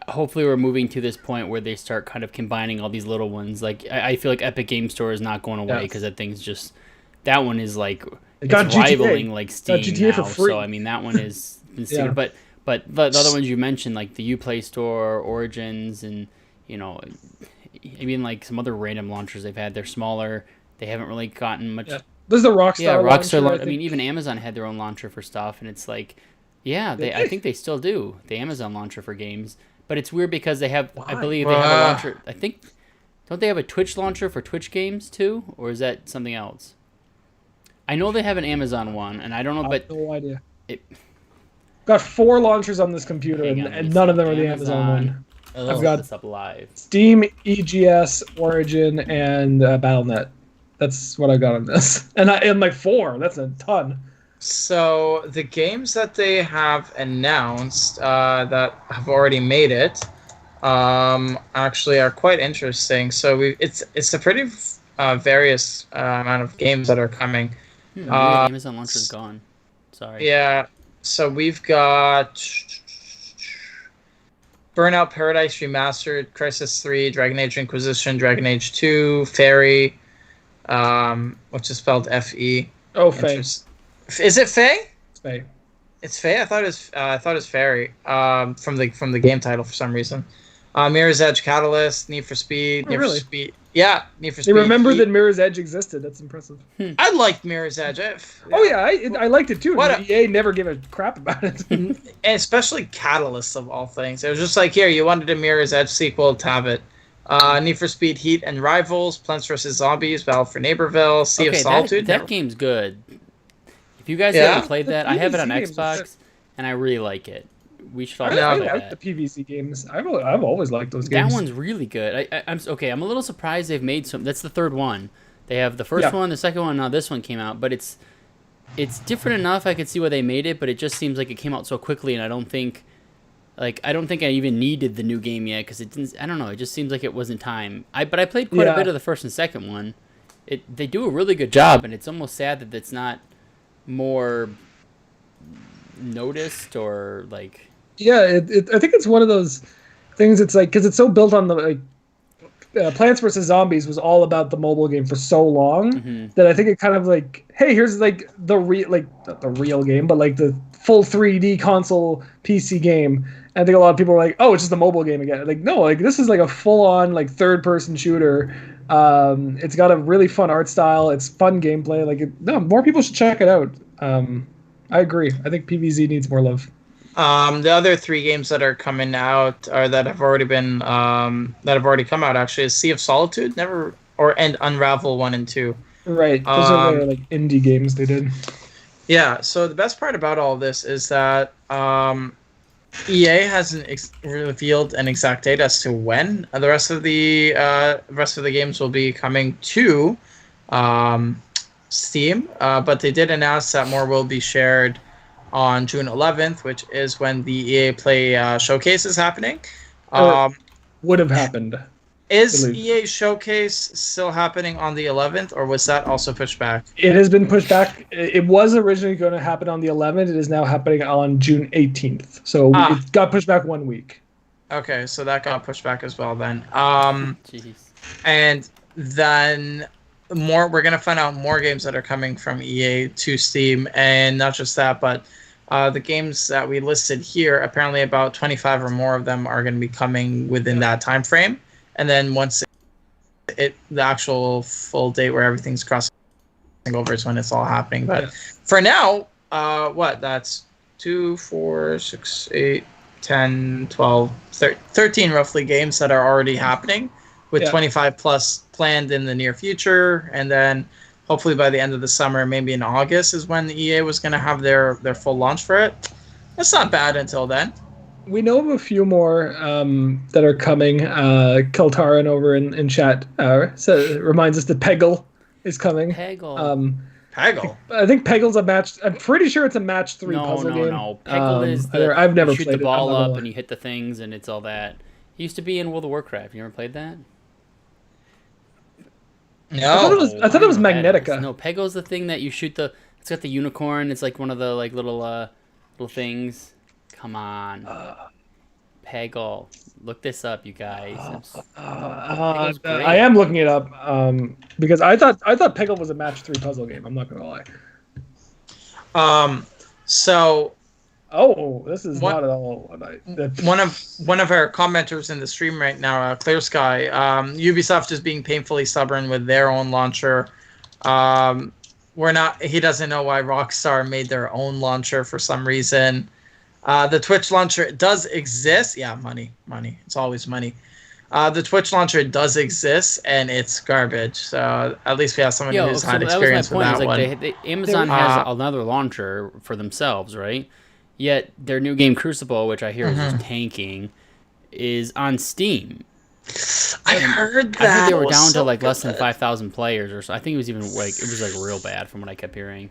hopefully we're moving to this point where they start kind of combining all these little ones. Like I feel like Epic Game Store is not going away Yeah. because that thing's just that one is like It got it's GTA. rivaling like Steam GTA now. for free. So I mean that one is Yeah. but the other ones you mentioned like the Uplay Store, Origins, and you know even like some other random launchers they've had. They're smaller. They haven't really gotten much. Yeah. This is the Rockstar. Yeah, Rockstar. launcher, I mean, even Amazon had their own launcher for stuff, and it's like, yeah, I think they still do the Amazon launcher for games. But it's weird because they have, I Why? believe they have a launcher. I think, don't they have a Twitch launcher for Twitch games too, or is that something else? I know they have an Amazon one, and I don't know, I but have no idea. it, Got 4 launchers on this computer, hang on, and let me none see. of them are the Amazon one. I've I've got this up live. Steam, EGS, Origin, and Battle.net. That's what I got on this, and like 4. That's a ton. So the games that they have announced that have already made it actually are quite interesting. So it's a pretty various amount of games that are coming. The Uh, Amazon launcher's gone. Sorry. Yeah, so we've got Burnout Paradise Remastered, Crisis 3, Dragon Age Inquisition, Dragon Age 2, Fairy, which is spelled F-E. Oh, Faye. Is it Faye? It's Faye. It's Faye. I thought it was Fairy. From the game title for some reason. Mirror's Edge Catalyst, Need for Speed, Oh, Need really? for Speed. Yeah, Need for They Speed. remember Heat. that Mirror's Edge existed. That's impressive. I liked Mirror's Edge. Oh yeah, I liked it too. What EA never gave a crap about it. And especially Catalyst of all things. It was just like, here, you wanted a Mirror's Edge sequel, to have it. Need for Speed Heat and Rivals, Plants vs. Zombies, Battle for Neighborville, Sea of Solitude. that game's good. If you guys Yeah? haven't played that, I have it on PvZ games are Xbox, and I really like it. We should all I play like that. the PvZ games. I've always liked those That games. one's really good. I'm okay. I'm a little surprised they've made some. That's the third one. They have the first Yeah. one, the second one, now this one came out. But it's different enough. I could see why they made it, but it just seems like it came out so quickly, and I don't think I even needed the new game yet because it didn't. I don't know. It just seems like it wasn't time. But I played quite a Yeah. bit of the first and second one. They do a really good job, and it's almost sad that it's not more noticed or like. Yeah, I think it's one of those things. It's like because it's so built on the Plants vs Zombies was all about the mobile game for so long that I think it kind of like, hey, here's like the not the real game, but like the full 3D console PC game. And I think a lot of people are like, oh, it's just a mobile game again. Like, no, like this is like a full on like third person shooter. It's got a really fun art style. It's fun gameplay. No, more people should check it out. I agree. I think PvZ needs more love. The other 3 games that are coming out or that have already been that have already come out actually is Sea of Solitude, and Unravel 1 and 2. Right. Those are the like indie games they did. Yeah. So the best part about all this is that EA hasn't revealed an exact date as to when the rest of the games will be coming to Steam, but they did announce that more will be shared on June 11th, which is when the EA Play Showcase is happening. Would have happened. Is EA Showcase still happening on the 11th, or was that also pushed back? It has been pushed back. It was originally going to happen on the 11th. It is now happening on June 18th. So it got pushed back 1 week. Okay, so that got pushed back as well then. Jeez. And then we're going to find out more games that are coming from EA to Steam, and not just that, but the games that we listed here, apparently about 25 or more of them are going to be coming within that time frame. And then once the actual full date where everything's crossing over is when it's all happening. But for now, that's 2, 4, 6, 8, 10, 12, 13 roughly games that are already happening, with 25 plus planned in the near future. And then hopefully by the end of the summer, maybe in August, is when the EA was going to have their full launch for it. That's not bad until then. We know of a few more that are coming. Kiltaran over in chat reminds us that Peggle is coming. Peggle. Peggle? I think Peggle's a match. I'm pretty sure it's a match 3 puzzle game. No. Peggle is I've never you shoot played the ball it. up and you hit the things and it's all that. It used to be in World of Warcraft. You ever played that? No. I thought it was Magnetica. No, Peggle's the thing that you shoot the. It's got the unicorn. It's like one of the like little things. Come on. Peggle. Look this up, you guys. I am looking it up because I thought Peggle was a match 3 puzzle game. I'm not gonna lie. So. Oh, this is not at all. One of our commenters in the stream right now, Clear Sky. Ubisoft is being painfully stubborn with their own launcher. He doesn't know why Rockstar made their own launcher for some reason. The Twitch launcher does exist. Yeah, money. It's always money. The Twitch launcher does exist, and it's garbage. So at least we have someone who's had experience with that one. Amazon has another launcher for themselves, right? Yet their new game Crucible, which I hear is just tanking, is on Steam. I heard that. I think they were down to like less than 5,000 players or so. I think it was even like real bad from what I kept hearing.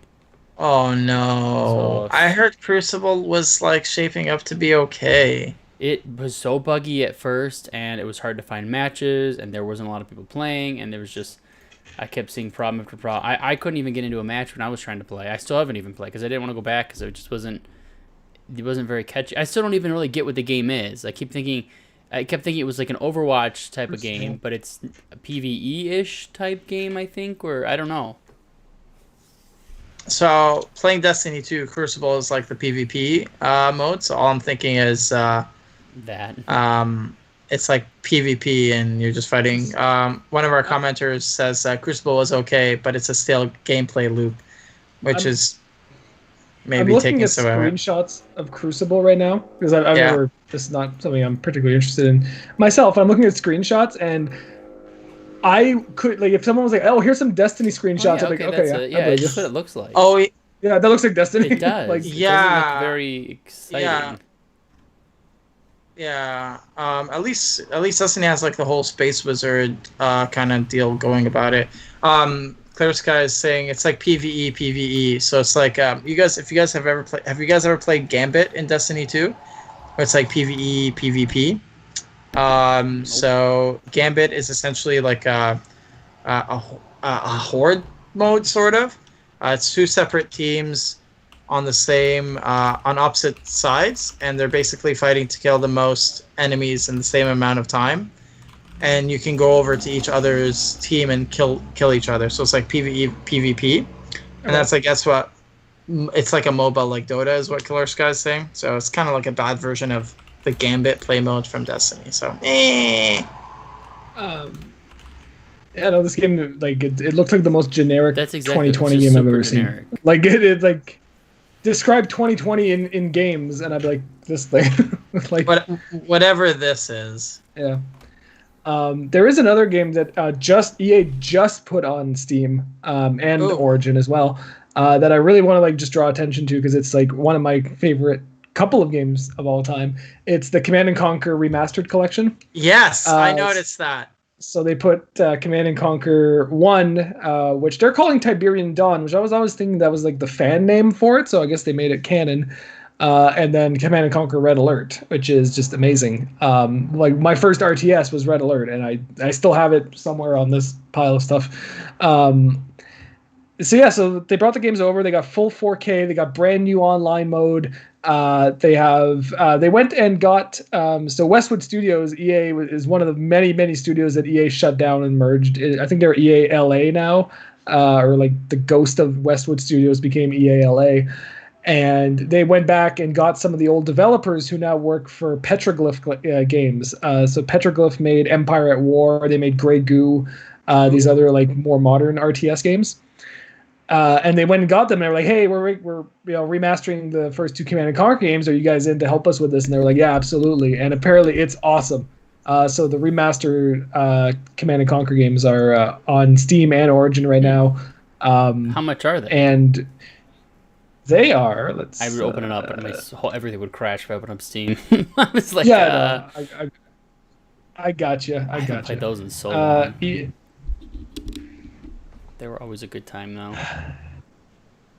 Oh no! I heard Crucible was like shaping up to be okay. It was so buggy at first, and it was hard to find matches, and there wasn't a lot of people playing, and there was just I kept seeing problem after problem. I couldn't even get into a match when I was trying to play. I still haven't even played because I didn't want to go back because it just wasn't. It wasn't very catchy. I still don't even really get what the game is. I kept thinking it was like an Overwatch type of game, but it's a PvE-ish type game, I think, or I don't know. So playing Destiny 2 Crucible is like the PvP mode. So all I'm thinking is that it's like PvP and you're just fighting. One of our commenters says Crucible is okay, but it's a stale gameplay loop, which is. Maybe I'm looking taking at screenshots of Crucible right now because I've never. This is not something I'm particularly interested in myself. I'm looking at screenshots and I could like if someone was like, "Oh, here's some Destiny screenshots." I'm like, "Okay, yeah, it's just what it looks like." Oh, yeah, that looks like Destiny. It does. Like, it doesn't look very exciting. Yeah. At least Destiny has like the whole Space Wizard kind of deal going about it. Clear Sky is saying it's like PvE. So it's like if you guys have ever played Gambit in Destiny 2, where it's like PvE PvP. So Gambit is essentially like a horde mode sort of. It's 2 separate teams on the same on opposite sides, and they're basically fighting to kill the most enemies in the same amount of time. And you can go over to each other's team and kill each other. So it's like PvE, PvP. And that's, I guess, what... It's like a MOBA like Dota is what Killer Sky is saying. So it's kind of like a bad version of the Gambit play mode from Destiny. So, Yeah, no, this game, like, it looks like the most generic 2020 game I've ever seen. Like, it like... Describe 2020 in games, and I'd be like, this thing. Like, whatever this is. Yeah. There is another game that EA just put on Steam and Origin as well that I really want to like just draw attention to because it's like one of my favorite couple of games of all time. It's the Command and Conquer Remastered Collection. Yes, I noticed that. So they put Command and Conquer 1, which they're calling Tiberian Dawn, which I was always thinking that was like the fan name for it. So I guess they made it canon. And then Command and Conquer Red Alert, which is just amazing. Like my first RTS was Red Alert, and I still have it somewhere on this pile of stuff. So they brought the games over. They got full 4K. They got brand new online mode. They went and got so Westwood Studios. EA is one of the many studios that EA shut down and merged. I think they're EA LA now, or like the ghost of Westwood Studios became EA LA. And they went back and got some of the old developers who now work for Petroglyph games. So Petroglyph made Empire at War. They made Grey Goo, these other like more modern RTS games. And they went and got them. And they were like, "Hey, we're remastering the first 2 Command and Conquer games. Are you guys in to help us with this?" And they were like, "Yeah, absolutely." And apparently, it's awesome. So the remastered Command and Conquer games are on Steam and Origin right now. How much are they? And they are. I would open it up, and everything would crash if I open up Steam. I was like, yeah, no, I got you. I haven't got played you. those in so long. Yeah. They were always a good time, though.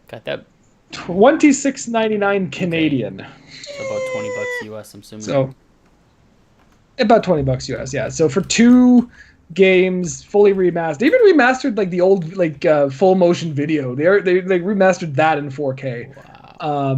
Got that. $26.99 Canadian. So about $20 US, I'm assuming. So about $20 US, yeah. So for 2 games, fully remastered, they even remastered like the old full motion video. They remastered that in 4K. Wow.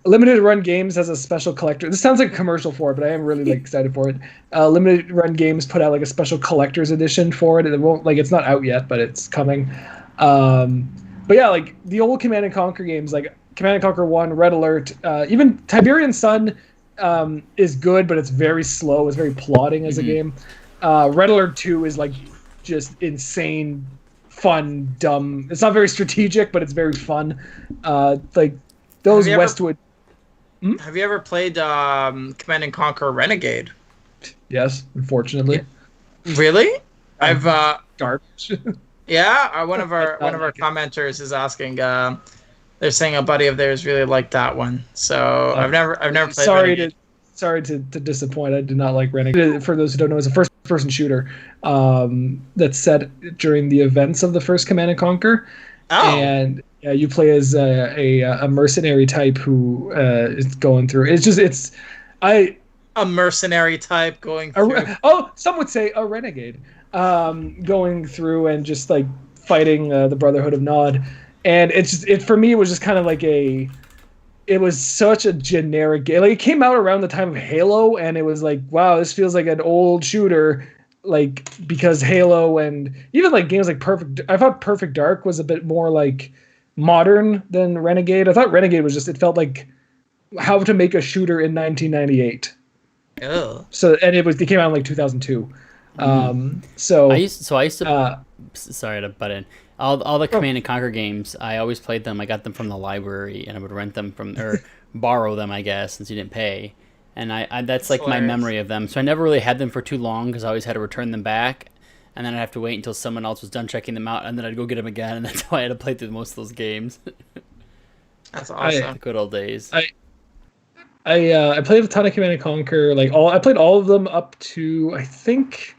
Limited Run Games has a special collector. This sounds like a commercial for it, but I am really excited for it. Limited Run Games put out like a special collector's edition for it. It won't it's not out yet, but it's coming. But yeah, like the old Command and Conquer games, like Command and Conquer 1, Red Alert, even Tiberian Sun is good, but it's very slow. It's very plodding as a game. Red Alert 2 is like just insane, fun, dumb. It's not very strategic, but it's very fun. Like those Westwood. Have you ever played Command and Conquer Renegade? Yes, unfortunately. Really? I've garbage. Yeah, one of our commenters is asking. They're saying a buddy of theirs really liked that one. So I've never played. Sorry to disappoint. I did not like Renegade. For those who don't know, it's a first-person shooter that's set during the events of the first Command and Conquer. Oh. And yeah, you play as a mercenary type who is going through. A mercenary type going through. Some would say a renegade. Going through and just like fighting the Brotherhood of Nod, and for me it was just kind of like it was such a generic game. Like it came out around the time of Halo, and it was like, wow, this feels like an old shooter. Like because Halo and even like games like I thought Perfect Dark was a bit more like modern than Renegade. I thought Renegade was it felt like how to make a shooter in 1998. Oh. So and it came out in like 2002. I used to sorry to butt in. All the Command and Conquer games, I always played them. I got them from the library, and I would rent them or borrow them, I guess, since you didn't pay. And that's like my memory of them. So I never really had them for too long because I always had to return them back, and then I'd have to wait until someone else was done checking them out, and then I'd go get them again, and that's how I had to play through most of those games. That's awesome. The good old days. I played a ton of Command and Conquer. I played all of them up to I think.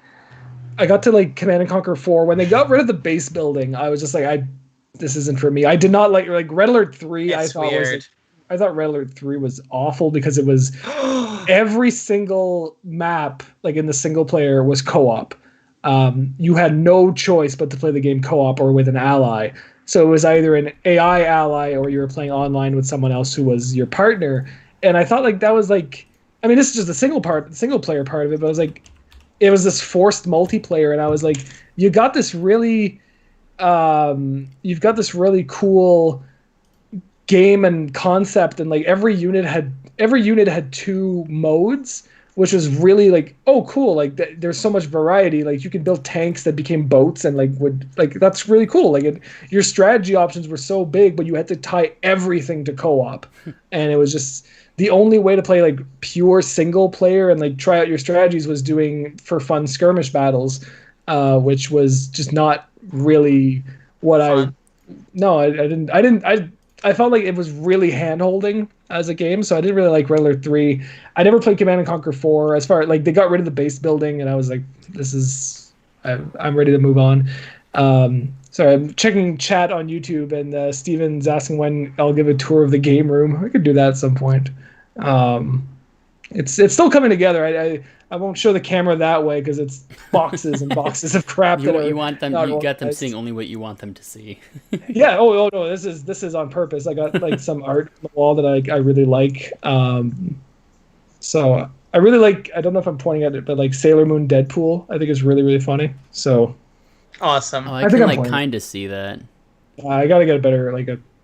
I got to like Command and Conquer 4 when they got rid of the base building. I was just like, this isn't for me. I did not like Red Alert 3. It's weird. I thought Red Alert 3 was awful because it was every single map, like in the single player, was co-op. You had no choice but to play the game co-op or with an ally. So it was either an AI ally or you were playing online with someone else who was your partner. And I thought like that was like, I mean, this is just the single player part of it, but I was like, it was this forced multiplayer, and I was like, you've got this really cool game and concept, and like every unit had 2 modes, which was really like, oh cool, like there's so much variety. Like you could build tanks that became boats, and that's really cool. Like your strategy options were so big, but you had to tie everything to co-op, and it was just. The only way to play like pure single player and like try out your strategies was doing for fun skirmish battles, which was just not really what fun. I felt like it was really hand holding as a game, so I didn't really like Red Alert 3. I never played Command and Conquer 4. As far like they got rid of the base building, and I was like, I'm ready to move on. Sorry, I'm checking chat on YouTube, and Steven's asking when I'll give a tour of the game room. I could do that at some point. It's still coming together. I won't show the camera that way because it's boxes and boxes of crap. You got them seeing only what you want them to see. Yeah. Oh no. This is on purpose. I got like some art on the wall that I really like. So I really like. I don't know if I'm pointing at it, but like Sailor Moon Deadpool, I think is really really funny. So. Awesome. Oh, I can kind of see that. I gotta get a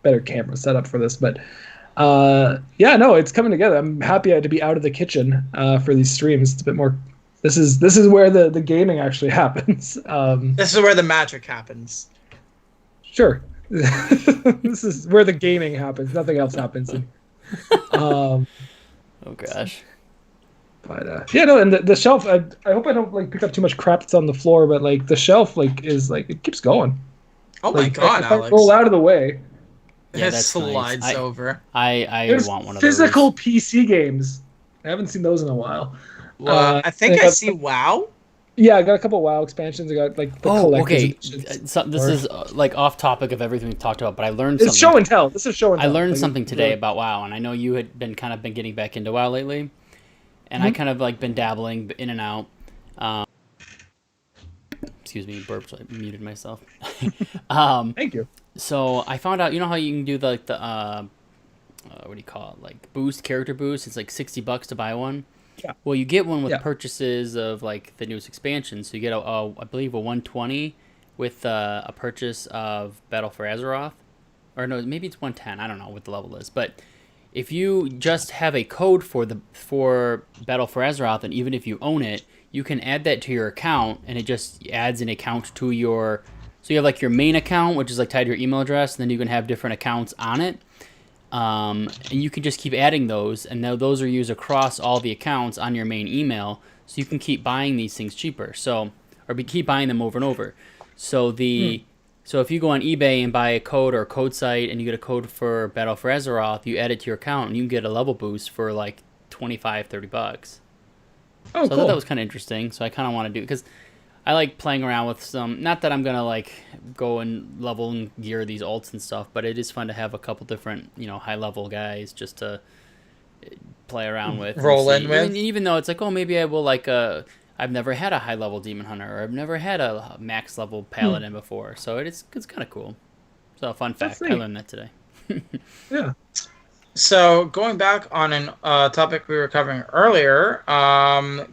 better camera setup for this, but yeah, no, it's coming together. I'm happy to be out of the kitchen for these streams. It's a bit more. This is where the gaming actually happens. This is where the magic happens. Sure. This is where the gaming happens. Nothing else happens. Um, Oh gosh. but yeah, no, and the shelf. I hope I don't like pick up too much crap that's on the floor, but like the shelf, like is like it keeps going. Oh my Like God, if I Alex! roll out of the way, Yeah, It that's nice. slides over. I there's want one of physical those. PC games. I haven't seen those in a while. Well, I think I see WoW. Yeah, I got a couple WoW expansions. I got like the Oh, collector's okay. editions. So, this is like off topic of everything we've talked about, but I learned It's something. show and tell. This is show and I tell. learned Like, something today the- about WoW, and I know you had been getting back into WoW lately, and I kind of like been dabbling in and out. Excuse me, burped. So I muted myself. Thank you. So I found out, you know how you can do the what do you call it, like character boost? It's like $60 to buy one. Yeah. Well, you get one with Yeah. purchases of like the newest expansion. So you get I believe a 120 with a purchase of Battle for Azeroth, or no, maybe it's 110. I don't know what the level is, but if you just have a code for Battle for Azeroth, and even if you own it, you can add that to your account, and it just adds an account to your. So you have like your main account, which is like tied to your email address, and then you can have different accounts on it. And you can just keep adding those, and now those are used across all the accounts on your main email, so you can keep buying these things cheaper. Keep buying them over and over. So so if you go on eBay and buy a code or a code site, and you get a code for Battle for Azeroth, you add it to your account, and you can get a level boost for like $25-$30. Oh, So I cool. thought that was kind of interesting. So I kind of want to do, because I like playing around with some. Not that I'm gonna like go and level and gear these ults and stuff, but it is fun to have a couple different, high level guys just to play around with, and Roll in see. with. Even though it's like, oh, maybe I will like I've never had a high level demon hunter, or I've never had a max level paladin before, so it's kind of cool. So fun fact, I neat. learned that today. Yeah. So going back on an topic we were covering earlier,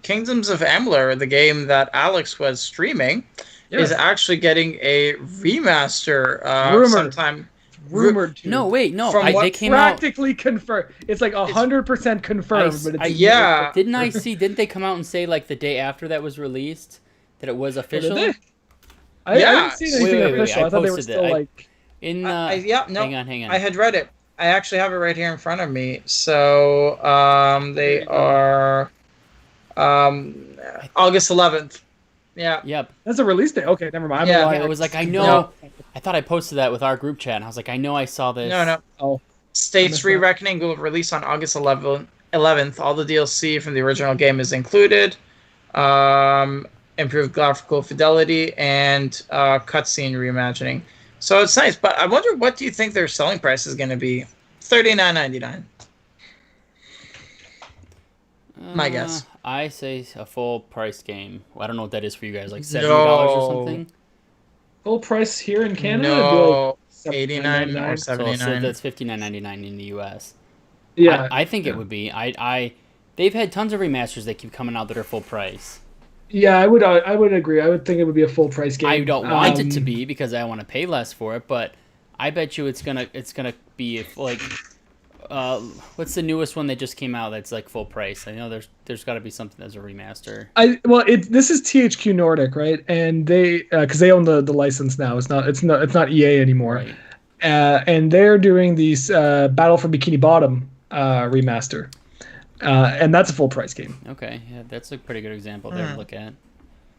Kingdoms of Amalur, the game that Alex was streaming, is actually getting a remaster Rumored. sometime. Rumored to. No, wait, no, From what they came out. Practically confirmed. It's like 100% confirmed, but it's yeah. Didn't they come out and say like the day after that was released that it was official? Did they? I Yeah. didn't see anything Wait, official. I I thought they were posted still it. like. In yeah, no, hang on. I had read it. I actually have it right here in front of me. So they are August 11th. Yeah. Yep. That's a release date. Okay, never mind. I'm Yeah. a liar. Yeah, I was like, I know. No. I thought I posted that with our group chat, and I was like, I know I saw this. No. Oh, States missed Free that. Reckoning will release on August 11th. All the DLC from the original game is included. Improved graphical fidelity and cutscene reimagining. So it's nice, but I wonder, what do you think their selling price is going to be? $39.99. My guess. I say a full price game. Well, I don't know what that is for you guys, like $70 No. or something. full price here in Canada. No, It'd be like 89 or So 79. that's $59.99 in the U.S. Yeah, I think it would be. They've had tons of remasters that keep coming out that are full price. yeah. I would agree. I would think it would be a full price game. I don't want it to be because I want to pay less for it, but I bet you it's gonna be like what's the newest one that just came out that's like full price? I know there's got to be something that's a remaster. This is THQ Nordic, right? And they because they own the license now. It's not EA anymore. Right. And they're doing these Battle for Bikini Bottom remaster, and that's a full price game. Okay, yeah, that's a pretty good example there to look at.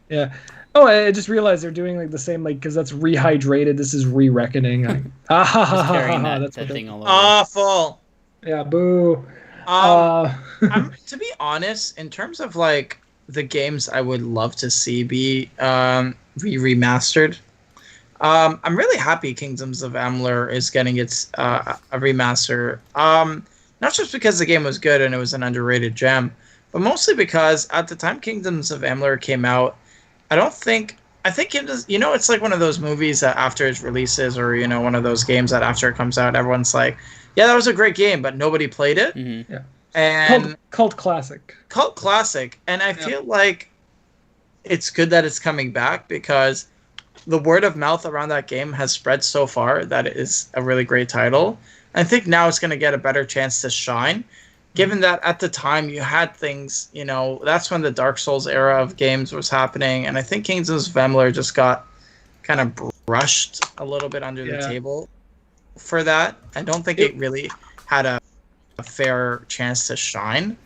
Yeah. Oh, I just realized they're doing like the same, like, because that's Rehydrated. This is Re-Reckoning. Just carrying that That's what thing all over. Awful. Yeah, boo. To be honest, in terms of like the games I would love to see be remastered, I'm really happy Kingdoms of Amalur is getting its a remaster. Not just because the game was good and it was an underrated gem, but mostly because at the time Kingdoms of Amalur came out, I think it was, it's like one of those movies that after it releases, or one of those games that after it comes out, everyone's like, yeah, that was a great game, but nobody played it. Mm-hmm. Yeah. And Cult classic. Cult classic. And I feel like it's good that it's coming back, because the word of mouth around that game has spread so far that it is a really great title. I think now it's going to get a better chance to shine, given that at the time you had things, that's when the Dark Souls era of games was happening. And I think Kingdoms of Amalur just got kind of rushed a little bit under the Yeah. table for that. I don't think it really had a fair chance to shine.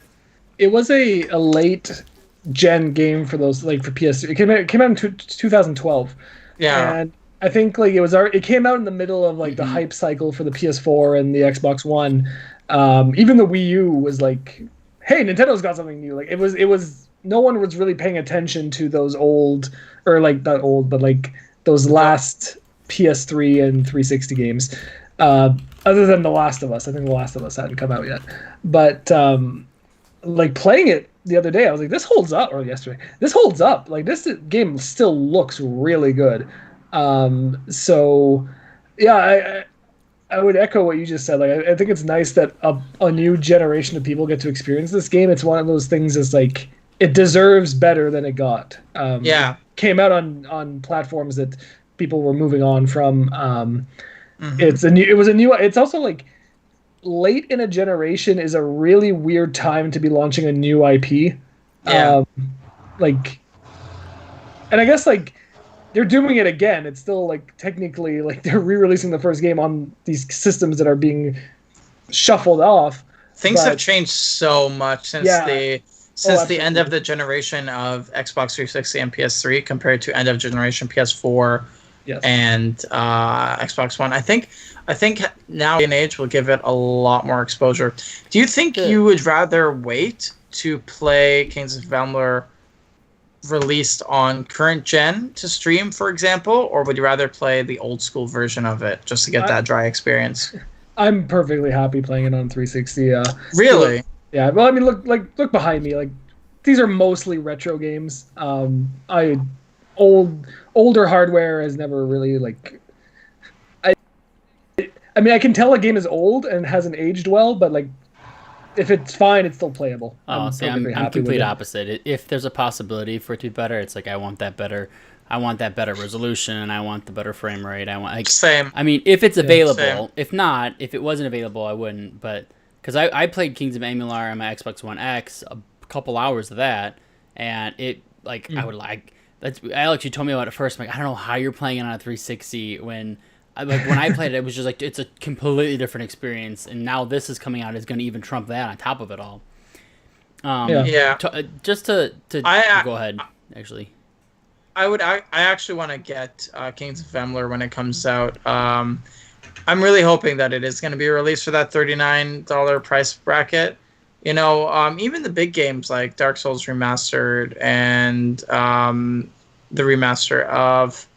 It was a late gen game for those, like, for PS3. It came out in 2012. Yeah. And I think like it came out in the middle of like the hype cycle for the PS4 and the Xbox One. Even the Wii U was like, hey, Nintendo's got something new. Like it was no one was really paying attention to those old, or like not old, but like those last PS3 and 360 games. Other than The Last of Us. I think The Last of Us hadn't come out yet. But like playing it the other day, I was like, this holds up. Or yesterday, this holds up. Like this game still looks really good. So yeah, I would echo what you just said. Like I think it's nice that a new generation of people get to experience this game. It's one of those things that's like it deserves better than it got. Yeah. It came out on platforms that people were moving on from. It's also like late in a generation is a really weird time to be launching a new IP. Yeah. Like, and I guess like they're doing it again. It's still like technically like they're re-releasing the first game on these systems that are being shuffled off. Things have changed so much since the end of the generation of Xbox 360 and PS3 compared to end of generation PS4 and Xbox One. I think now in age will give it a lot more exposure. Do you think you would rather wait to play Kings of Valor released on current gen to stream, for example, or would you rather play the old school version of it just to get that dry experience? I'm perfectly happy playing it on 360. Really? Yeah. Well, I mean, look behind me. Like these are mostly retro games. Older hardware has never really like. I mean, I can tell a game is old and hasn't aged well, but like, if it's fine, it's still playable. I'm complete opposite. If there's a possibility for it to be better, it's like I want that better resolution. I want the better frame rate. I want same. I mean, if it's available. If not, if it wasn't available, I wouldn't. But because I played Kings of Amalur on my Xbox One X, a couple hours of that, and it like I would like. That's Alex. You told me about it first. I'm like, I don't know how you're playing it on a 360 when I played it, it was just like it's a completely different experience, and now this is coming out is going to even trump that on top of it all. Just to go ahead, actually. I actually want to get Kings of Amalur when it comes out. I'm really hoping that it is going to be released for that $39 price bracket. You know, even the big games like Dark Souls Remastered and the remaster of,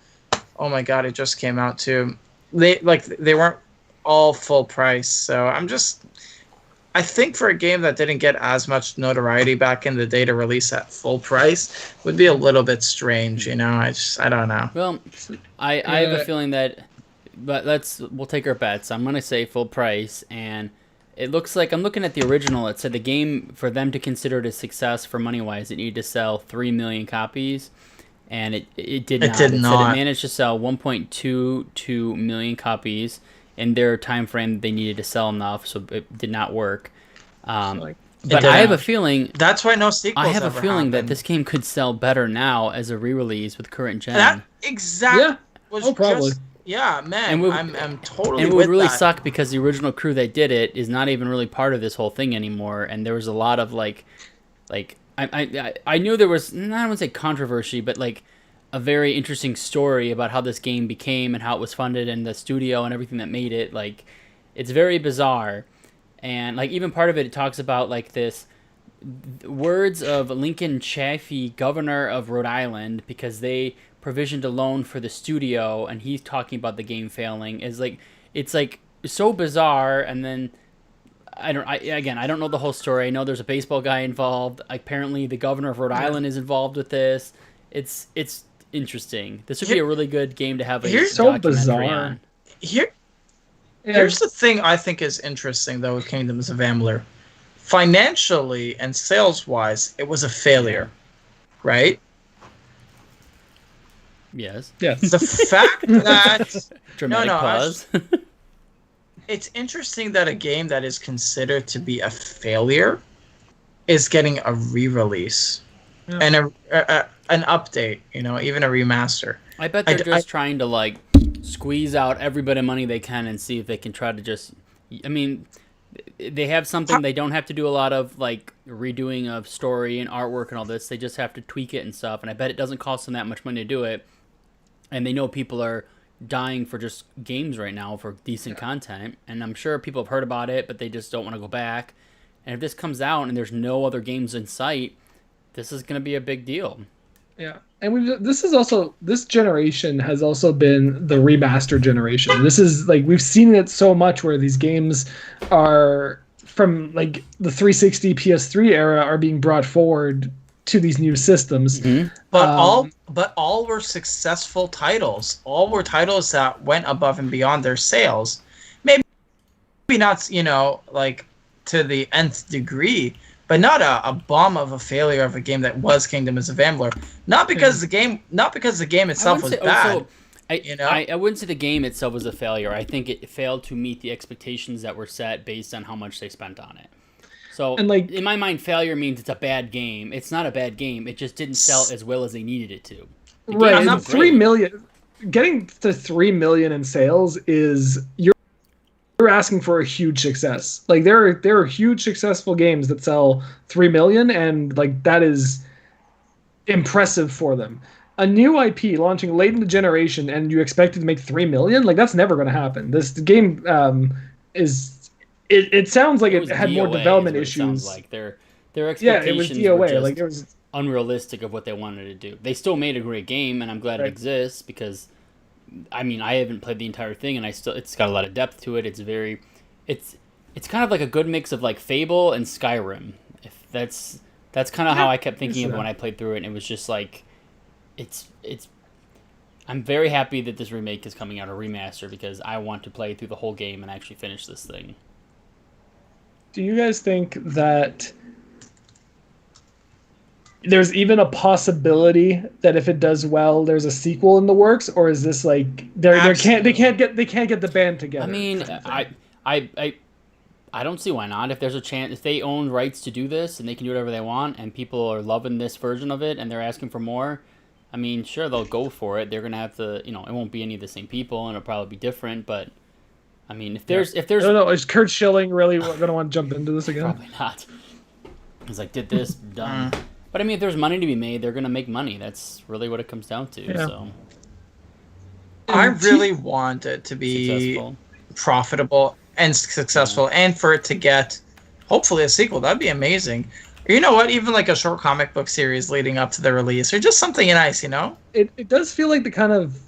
oh my god, it just came out too. They weren't all full price, so I think for a game that didn't get as much notoriety back in the day to release at full price would be a little bit strange, you know. I don't know. Well, I have a feeling that, but we'll take our bets. I'm gonna say full price, and it looks like I'm looking at the original. It said the game, for them to consider it a success for money wise, it needed to sell 3 million copies. And it did not. It managed to sell 1.22 million copies in their time frame. They needed to sell enough, so it did not work. But I have a feeling that's why no sequels. I have a feeling happened. that this game could sell better now as a re-release with current gen. That exactly. Yeah. Probably. Man. I'm totally. And it would really that. suck because the original crew that did it is not even really part of this whole thing anymore. And there was a lot of like. I knew there was, I don't want to say controversy, but like a very interesting story about how this game became and how it was funded and the studio and everything that made it. Like, it's very bizarre. And like even part of it talks about like this words of Lincoln Chafee, governor of Rhode Island, because they provisioned a loan for the studio, and he's talking about the game failing. Is like it's like so bizarre. And then I don't know the whole story. I know there's a baseball guy involved. Apparently, the governor of Rhode Island is involved with this. It's interesting. This would be a really good game to have a documentary on. Here's the thing I think is interesting, though, with Kingdoms of Amalur. Financially and sales-wise, it was a failure, right? Yes. The fact that... Dramatic pause. It's interesting that a game that is considered to be a failure is getting a re-release and an update, you know, even a remaster. I bet they're just trying to like squeeze out every bit of money they can and see if they can try to just. I mean, they have something. They don't have to do a lot of like redoing of story and artwork and all this. They just have to tweak it and stuff. And I bet it doesn't cost them that much money to do it. And they know people are dying for just games right now for decent content. And I'm sure people have heard about it, but they just don't want to go back. And if this comes out and there's no other games in sight, this is going to be a big deal. Yeah, and this generation has also been the remaster generation. This is like we've seen it so much where these games are from like the 360 PS3 era are being brought forward to these new systems. Mm-hmm. But all were successful titles. All were titles that went above and beyond their sales. Maybe not, like to the nth degree, but not a bomb of a failure of a game that was Kingdoms of Amalur. Not because the game itself was bad. I wouldn't say the game itself was a failure. I think it failed to meet the expectations that were set based on how much they spent on it. So, in my mind, failure means it's a bad game. It's not a bad game. It just didn't sell as well as they needed it to. Right, 3 million. Getting to 3 million in sales is you're asking for a huge success. Like there are huge successful games that sell 3 million, and like that is impressive for them. A new IP launching late in the generation and you expect it to make 3 million, like that's never going to happen. This game it sounds like it had DOA more development issues. Like their expectations it was DOA. were just like it was unrealistic of what they wanted to do. They still made a great game, and I'm glad it exists because I mean, I haven't played the entire thing, and it's got a lot of depth to it. It's kind of like a good mix of like Fable and Skyrim. If that's kind of how I kept thinking of when I played through it, and it was just like, I'm very happy that this remake is coming out, a remaster, because I want to play through the whole game and actually finish this thing. Do you guys think that there's even a possibility that if it does well, there's a sequel in the works, or is this like they can't get the band together? I mean, I don't see why not. If there's a chance, if they own rights to do this and they can do whatever they want, and people are loving this version of it and they're asking for more, I mean, sure, they'll go for it. They're gonna have to, it won't be any of the same people, and it'll probably be different. But I mean, if there's I don't know, is Kurt Schilling really gonna want to jump into this again? Probably not. He's like, did this, done. But I mean, if there's money to be made, they're gonna make money. That's really what it comes down to. Yeah. So I really want it to be profitable and successful, and for it to get hopefully a sequel. That'd be amazing. Or you know what? Even like a short comic book series leading up to the release, or just something nice. It does feel like the kind of,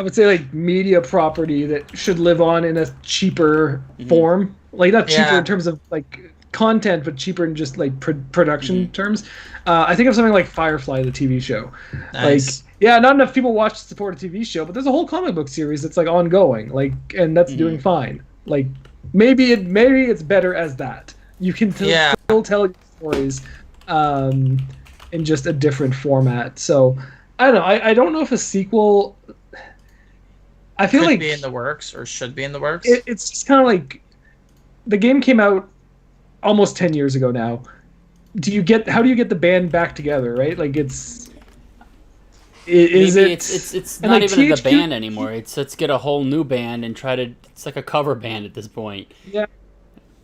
I would say, like media property that should live on in a cheaper form. Like not cheaper in terms of like content, but cheaper in just like production terms. I think of something like Firefly, the TV show. Nice. Like, not enough people watch to support a TV show, but there's a whole comic book series that's like ongoing, like, and that's doing fine. Like, maybe it's better as that. You can still tell your stories, in just a different format. So I don't know. I don't know if a sequel. I feel like be in the works or should be in the works. It's just kind of like the game came out almost 10 years ago now. How do you get the band back together, right? Like it's not like even the band anymore. Let's get a whole new band and it's like a cover band at this point. Yeah.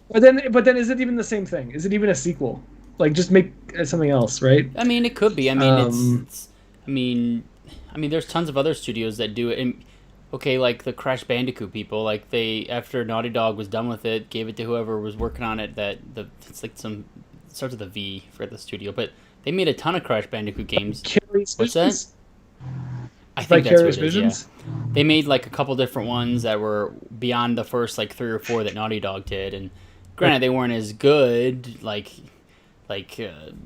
But then is it even the same thing? Is it even a sequel? Like just make something else, right? I mean, it could be. I mean, I mean, there's tons of other studios that do it. And, okay, like the Crash Bandicoot people, like they, after Naughty Dog was done with it, gave it to whoever was working on it. It's like it starts with a V for the studio, but they made a ton of Crash Bandicoot games. What's that? I think that's what it is. Yeah. They made like a couple different ones that were beyond the first like 3 or 4 that Naughty Dog did, and granted they weren't as good, like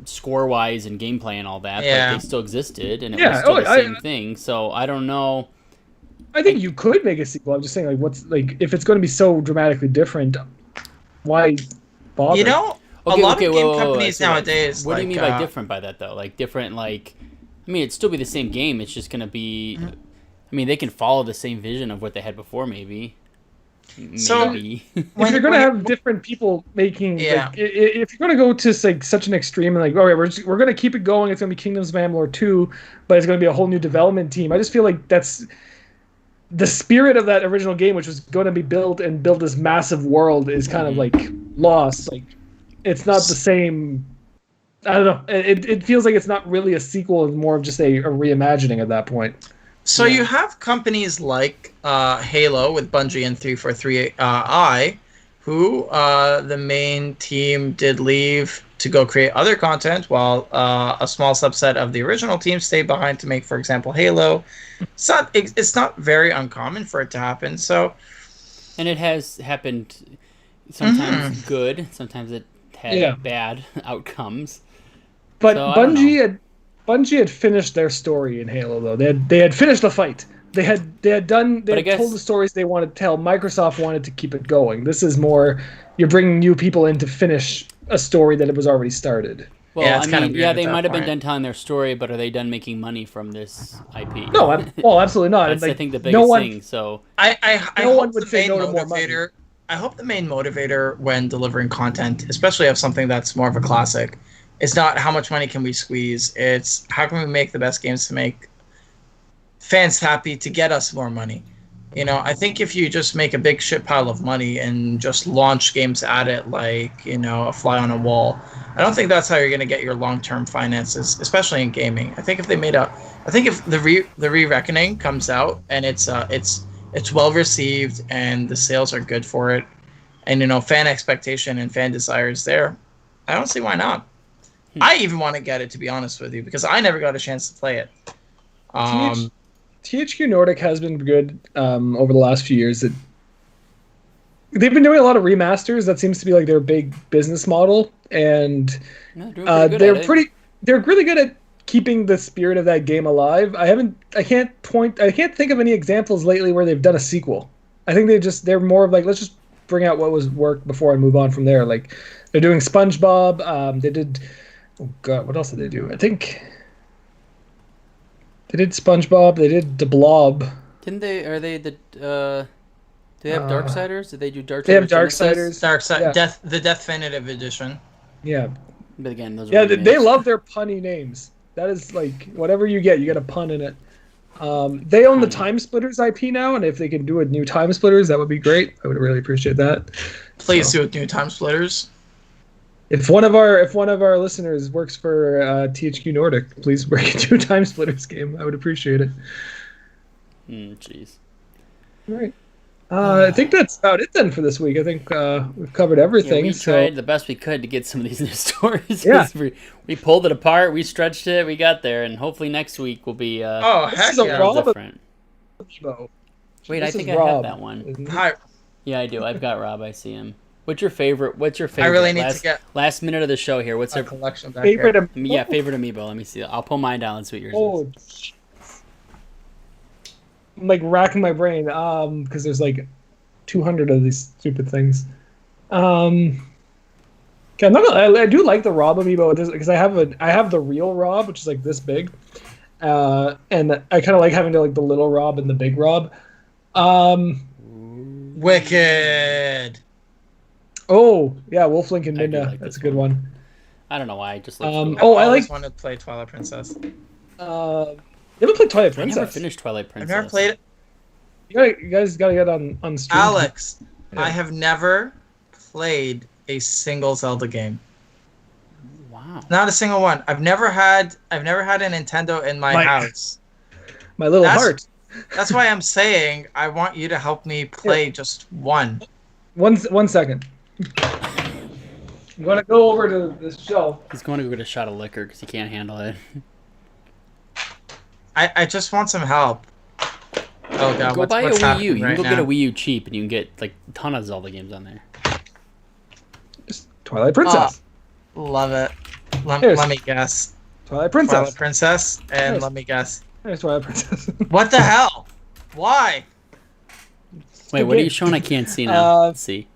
score wise and gameplay and all that, but they still existed, and it was still the same thing. So I don't know. I think you could make a sequel. I'm just saying, like, what's like if it's going to be so dramatically different, why bother? A lot of game companies nowadays. What do you mean by different by that though? Like different, like I mean, it'd still be the same game. It's just going to be. I mean, they can follow the same vision of what they had before, maybe. So if you're going to have different people making, like, if you're going to go to like such an extreme and like, all right, we're going to keep it going. It's going to be Kingdoms of Amalur 2, but it's going to be a whole new development team. I just feel like that's the spirit of that original game, which was going to be built and build this massive world, is kind of like lost. Like, it's not the same. I don't know. It feels like it's not really a sequel, and more of just a reimagining at that point. So you have companies like Halo with Bungie and 343i, who the main team did leave to go create other content, while a small subset of the original team stayed behind to make, for example, Halo. It's not very uncommon for it to happen. So, and it has happened. Sometimes good, sometimes it had bad outcomes. But so, Bungie had finished their story in Halo, though. They had finished the fight. They had told the stories they wanted to tell. Microsoft wanted to keep it going. This is more, you're bringing new people in to finish a story that it was already started. Well, I mean, they might have been done telling their story, but are they done making money from this IP? No, absolutely not. That's, I think, the biggest thing. So I hope the main motivator. I hope the main motivator when delivering content, especially of something that's more of a classic, is not how much money can we squeeze. It's how can we make the best games to make fans happy to get us more money. You know, I think if you just make a big shit pile of money and just launch games at it like, you know, a fly on a wall, I don't think that's how you're going to get your long-term finances, especially in gaming. I think if the Re-Reckoning comes out and it's well received and the sales are good for it, and, you know, fan expectation and fan desire is there, I don't see why not. I even want to get it, to be honest with you, because I never got a chance to play it. THQ Nordic has been good over the last few years. That they've been doing a lot of remasters. That seems to be like their big business model, and they're really good at keeping the spirit of that game alive. I can't think of any examples lately where they've done a sequel. I think they're more of like, let's just bring out what was worked before and move on from there. Like, they're doing SpongeBob. They did, oh god, what else did they do? I think they did SpongeBob. They did The Blob. Didn't they? Are they the? Do they have Darksiders? Did they do Darksiders? They have Darksiders. Yeah. The Definitive Edition. Yeah. But again, those are they love their punny names. That is like, whatever you get a pun in it. They own the Time Splitters IP now, and if they can do a new Time Splitters, that would be great. I would really appreciate that. Please do a new Time Splitters. If one of our listeners works for THQ Nordic, please bring a new Time Splitters game. I would appreciate it. Jeez. All right. I think that's about it then for this week. I think we've covered everything. We tried the best we could to get some of these news stories. Yeah. We pulled it apart, we stretched it, we got there, and hopefully next week will be different. Wait, I think I have that one. Hi. Yeah, I do. I've got Rob. I see him. What's your favorite? I really need to get last minute of the show here. What's a our collection back favorite? Here. Favorite amiibo. Let me see. I'll pull mine down and see what yours is. I'm like racking my brain because there's like 200 of these stupid things. I do like the Rob amiibo because I have the real Rob, which is like this big, and I kind of like having the little Rob and the big Rob. Wicked. Oh yeah, Wolflink and Midna. That's a good one. I don't know why. I just I always wanted to play Twilight Princess. You haven't played Twilight Princess? I never finished Twilight Princess. I've never played it. You guys gotta get on stream. Alex, yeah. I have never played a single Zelda game. Wow. Not a single one. I've never had a Nintendo in my house. My little heart. That's why I'm saying I want you to help me play just one. One second. I'm gonna go over to this shelf. He's going to go get a shot of liquor because he can't handle it. I just want some help. Oh god, go buy a Wii U. You can go now? get a Wii U cheap, and you can get like a ton of Zelda games on there. Just Twilight Princess. Oh, love it. Let me guess. Twilight Princess. Twilight Princess, and let me guess. There's Twilight Princess. What the hell? Why? Wait, what are you showing? I can't see now. Let's see.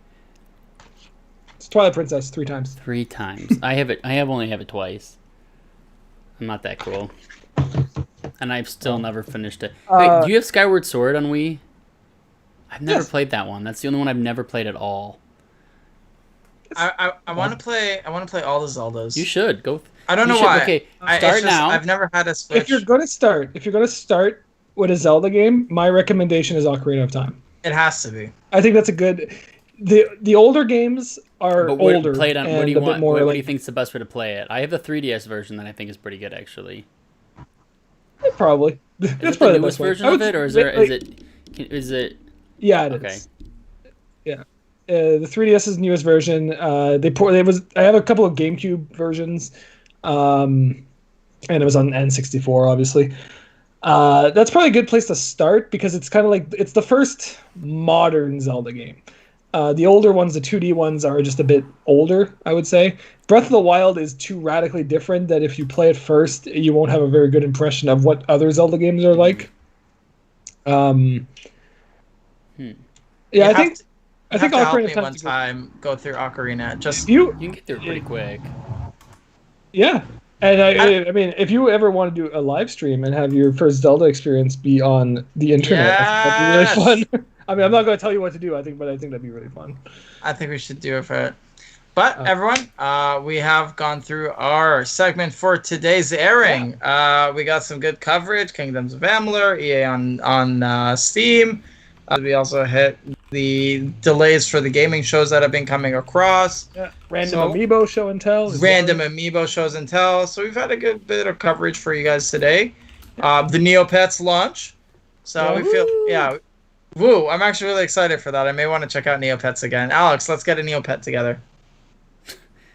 It's Twilight Princess 3 times. 3 times. I only have it twice. I'm not that cool. And I've still never finished it. Wait, do you have Skyward Sword on Wii? I've never played that one. That's the only one I've never played at all. I want to play. I want to play all the Zeldas. You should go. I don't know why. Okay, start now. I've never had a Switch. If you're gonna start with a Zelda game, my recommendation is Ocarina of Time. It has to be. I think that's a good. The older games are But where, older play it on, and what do you a bit want? more What do like you think is the best way to play it? I have the 3DS version that I think is pretty good, actually. probably. Is That's it probably the the newest best way. version I of would it, or is say, there? like, Is it? Yeah, it Okay. is. Yeah. The 3DS's newest version. I have a couple of GameCube versions, and it was on N64, obviously. That's probably a good place to start because it's kind of like it's the first modern Zelda game. The older ones, the 2D ones, are just a bit older, I would say. Breath of the Wild is too radically different that if you play it first, you won't have a very good impression of what other Zelda games are like. Um, Hmm. yeah, You I think You I think have to help Ocarina of me Time's one a good. time go through Ocarina. Just You, You can get through it pretty quick. yeah, and I, I mean, if you ever want to do a live stream and have your first Zelda experience be on the internet, I think that'd be really yes, fun. I mean, I'm not going to tell you what to do. But I think that'd be really fun. I think we should do it for it. But Uh, everyone, we have gone through our segment for today's airing. We got some good coverage: Kingdoms of Amalur, EA on Steam. We also hit the delays for the gaming shows that have been coming across. yeah, random So amiibo show and tell. is random one. amiibo shows and tell. So we've had a good bit of coverage for you guys today. The Neopets launch. So Yeah. we feel, yeah. Woo, I'm actually really excited for that. I may want to check out Neopets again. Alex, let's get a Neopet together.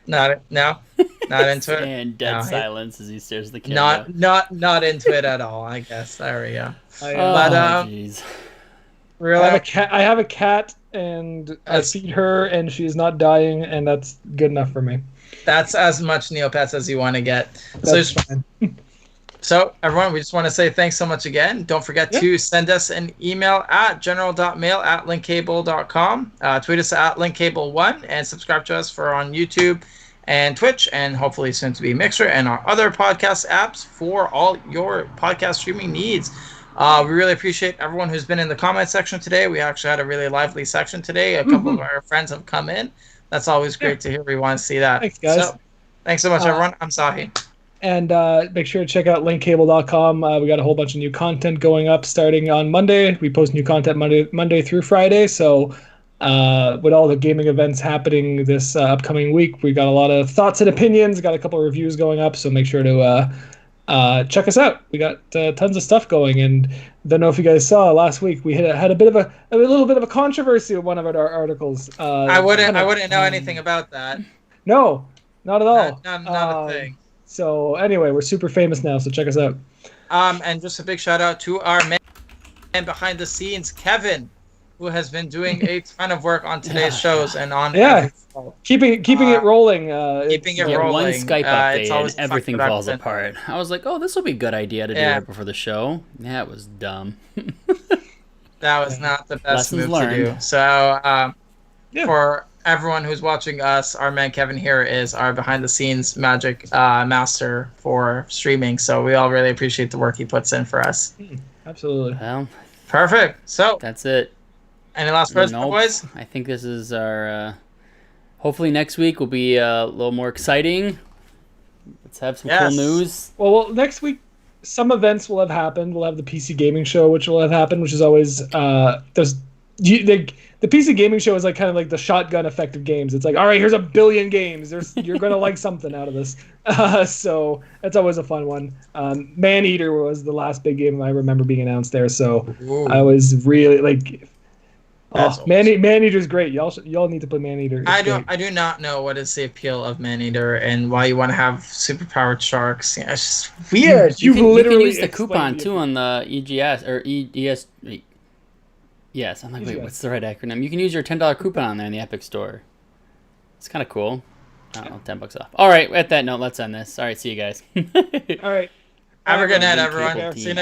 Not into it. And dead No, silence as he stares at the camera. not into it at all. I guess there we go. I, Oh, But, jeez. Really, I have a cat. I have a cat, and I That's- feed her, and she's not dying, and that's good enough for me. that's as much Neopets as you want to get. That's fine. So, everyone, we just want to say thanks so much again. Don't forget to send us an email at general.mail@linkcable.com. Tweet us at linkcable1 and subscribe to us for on YouTube and Twitch and hopefully soon to be Mixer and our other podcast apps for all your podcast streaming needs. We really appreciate everyone who's been in the comment section today. We actually had a really lively section today. A couple of our friends have come in. That's always great to hear. We want to see that. Thanks, guys. So, thanks so much, everyone. I'm Sahi. And make sure to check out linkcable.com. We got a whole bunch of new content going up starting on Monday. We post new content Monday through Friday. So with all the gaming events happening this upcoming week, we got a lot of thoughts and opinions. Got a couple of reviews going up. So make sure to check us out. We got tons of stuff going. And don't know if you guys saw last week, we had a little bit of a controversy with one of our articles. I wouldn't know anything about that. No, not at all. Not a thing. So anyway, we're super famous now, so check us out. And just a big shout out to our man behind the scenes, Kevin, who has been doing a ton of work on today's shows and on every show. Keeping it rolling. Keeping it Yeah, rolling. one Skype It's update always and a everything fun falls production. apart. I was like, oh, this will be a good idea to do Yeah. right before the show. Yeah, it was dumb. That was not the best Lessons move to do. learned. So Yeah. for everyone who's watching us, our man Kevin here is our behind the scenes magic master for streaming. So we all really appreciate the work he puts in for us. Absolutely. Well, Perfect. So that's it. any last words, Nope. boys? I think this is our. Hopefully next week will be a little more exciting. Let's have some cool Yes. news. Well, next week some events will have happened. We'll have the PC gaming show, which will have happened, which is always the PC gaming show is like kind of like the shotgun effect of games. It's like, all right, here's 1 billion games. You're gonna like something out of this. So that's always a fun one. Maneater was the last big game I remember being announced there. So Ooh. I was really like, That's oh, Maneater's great. Y'all need to play Maneater. It's I great. do not know what is the appeal of Maneater and why you want to have superpowered sharks. Yeah, it's just weird. You You can literally use the explained coupon it. too on the EGS or ES. Yes, I'm like, wait, EGS. what's the right acronym? You can use your $10 coupon on there in the Epic Store. It's kind of cool. I don't know, $10 off. All right, at that note, let's end this. All right, see you guys. All right. Have a good night, Cable everyone. team. See you next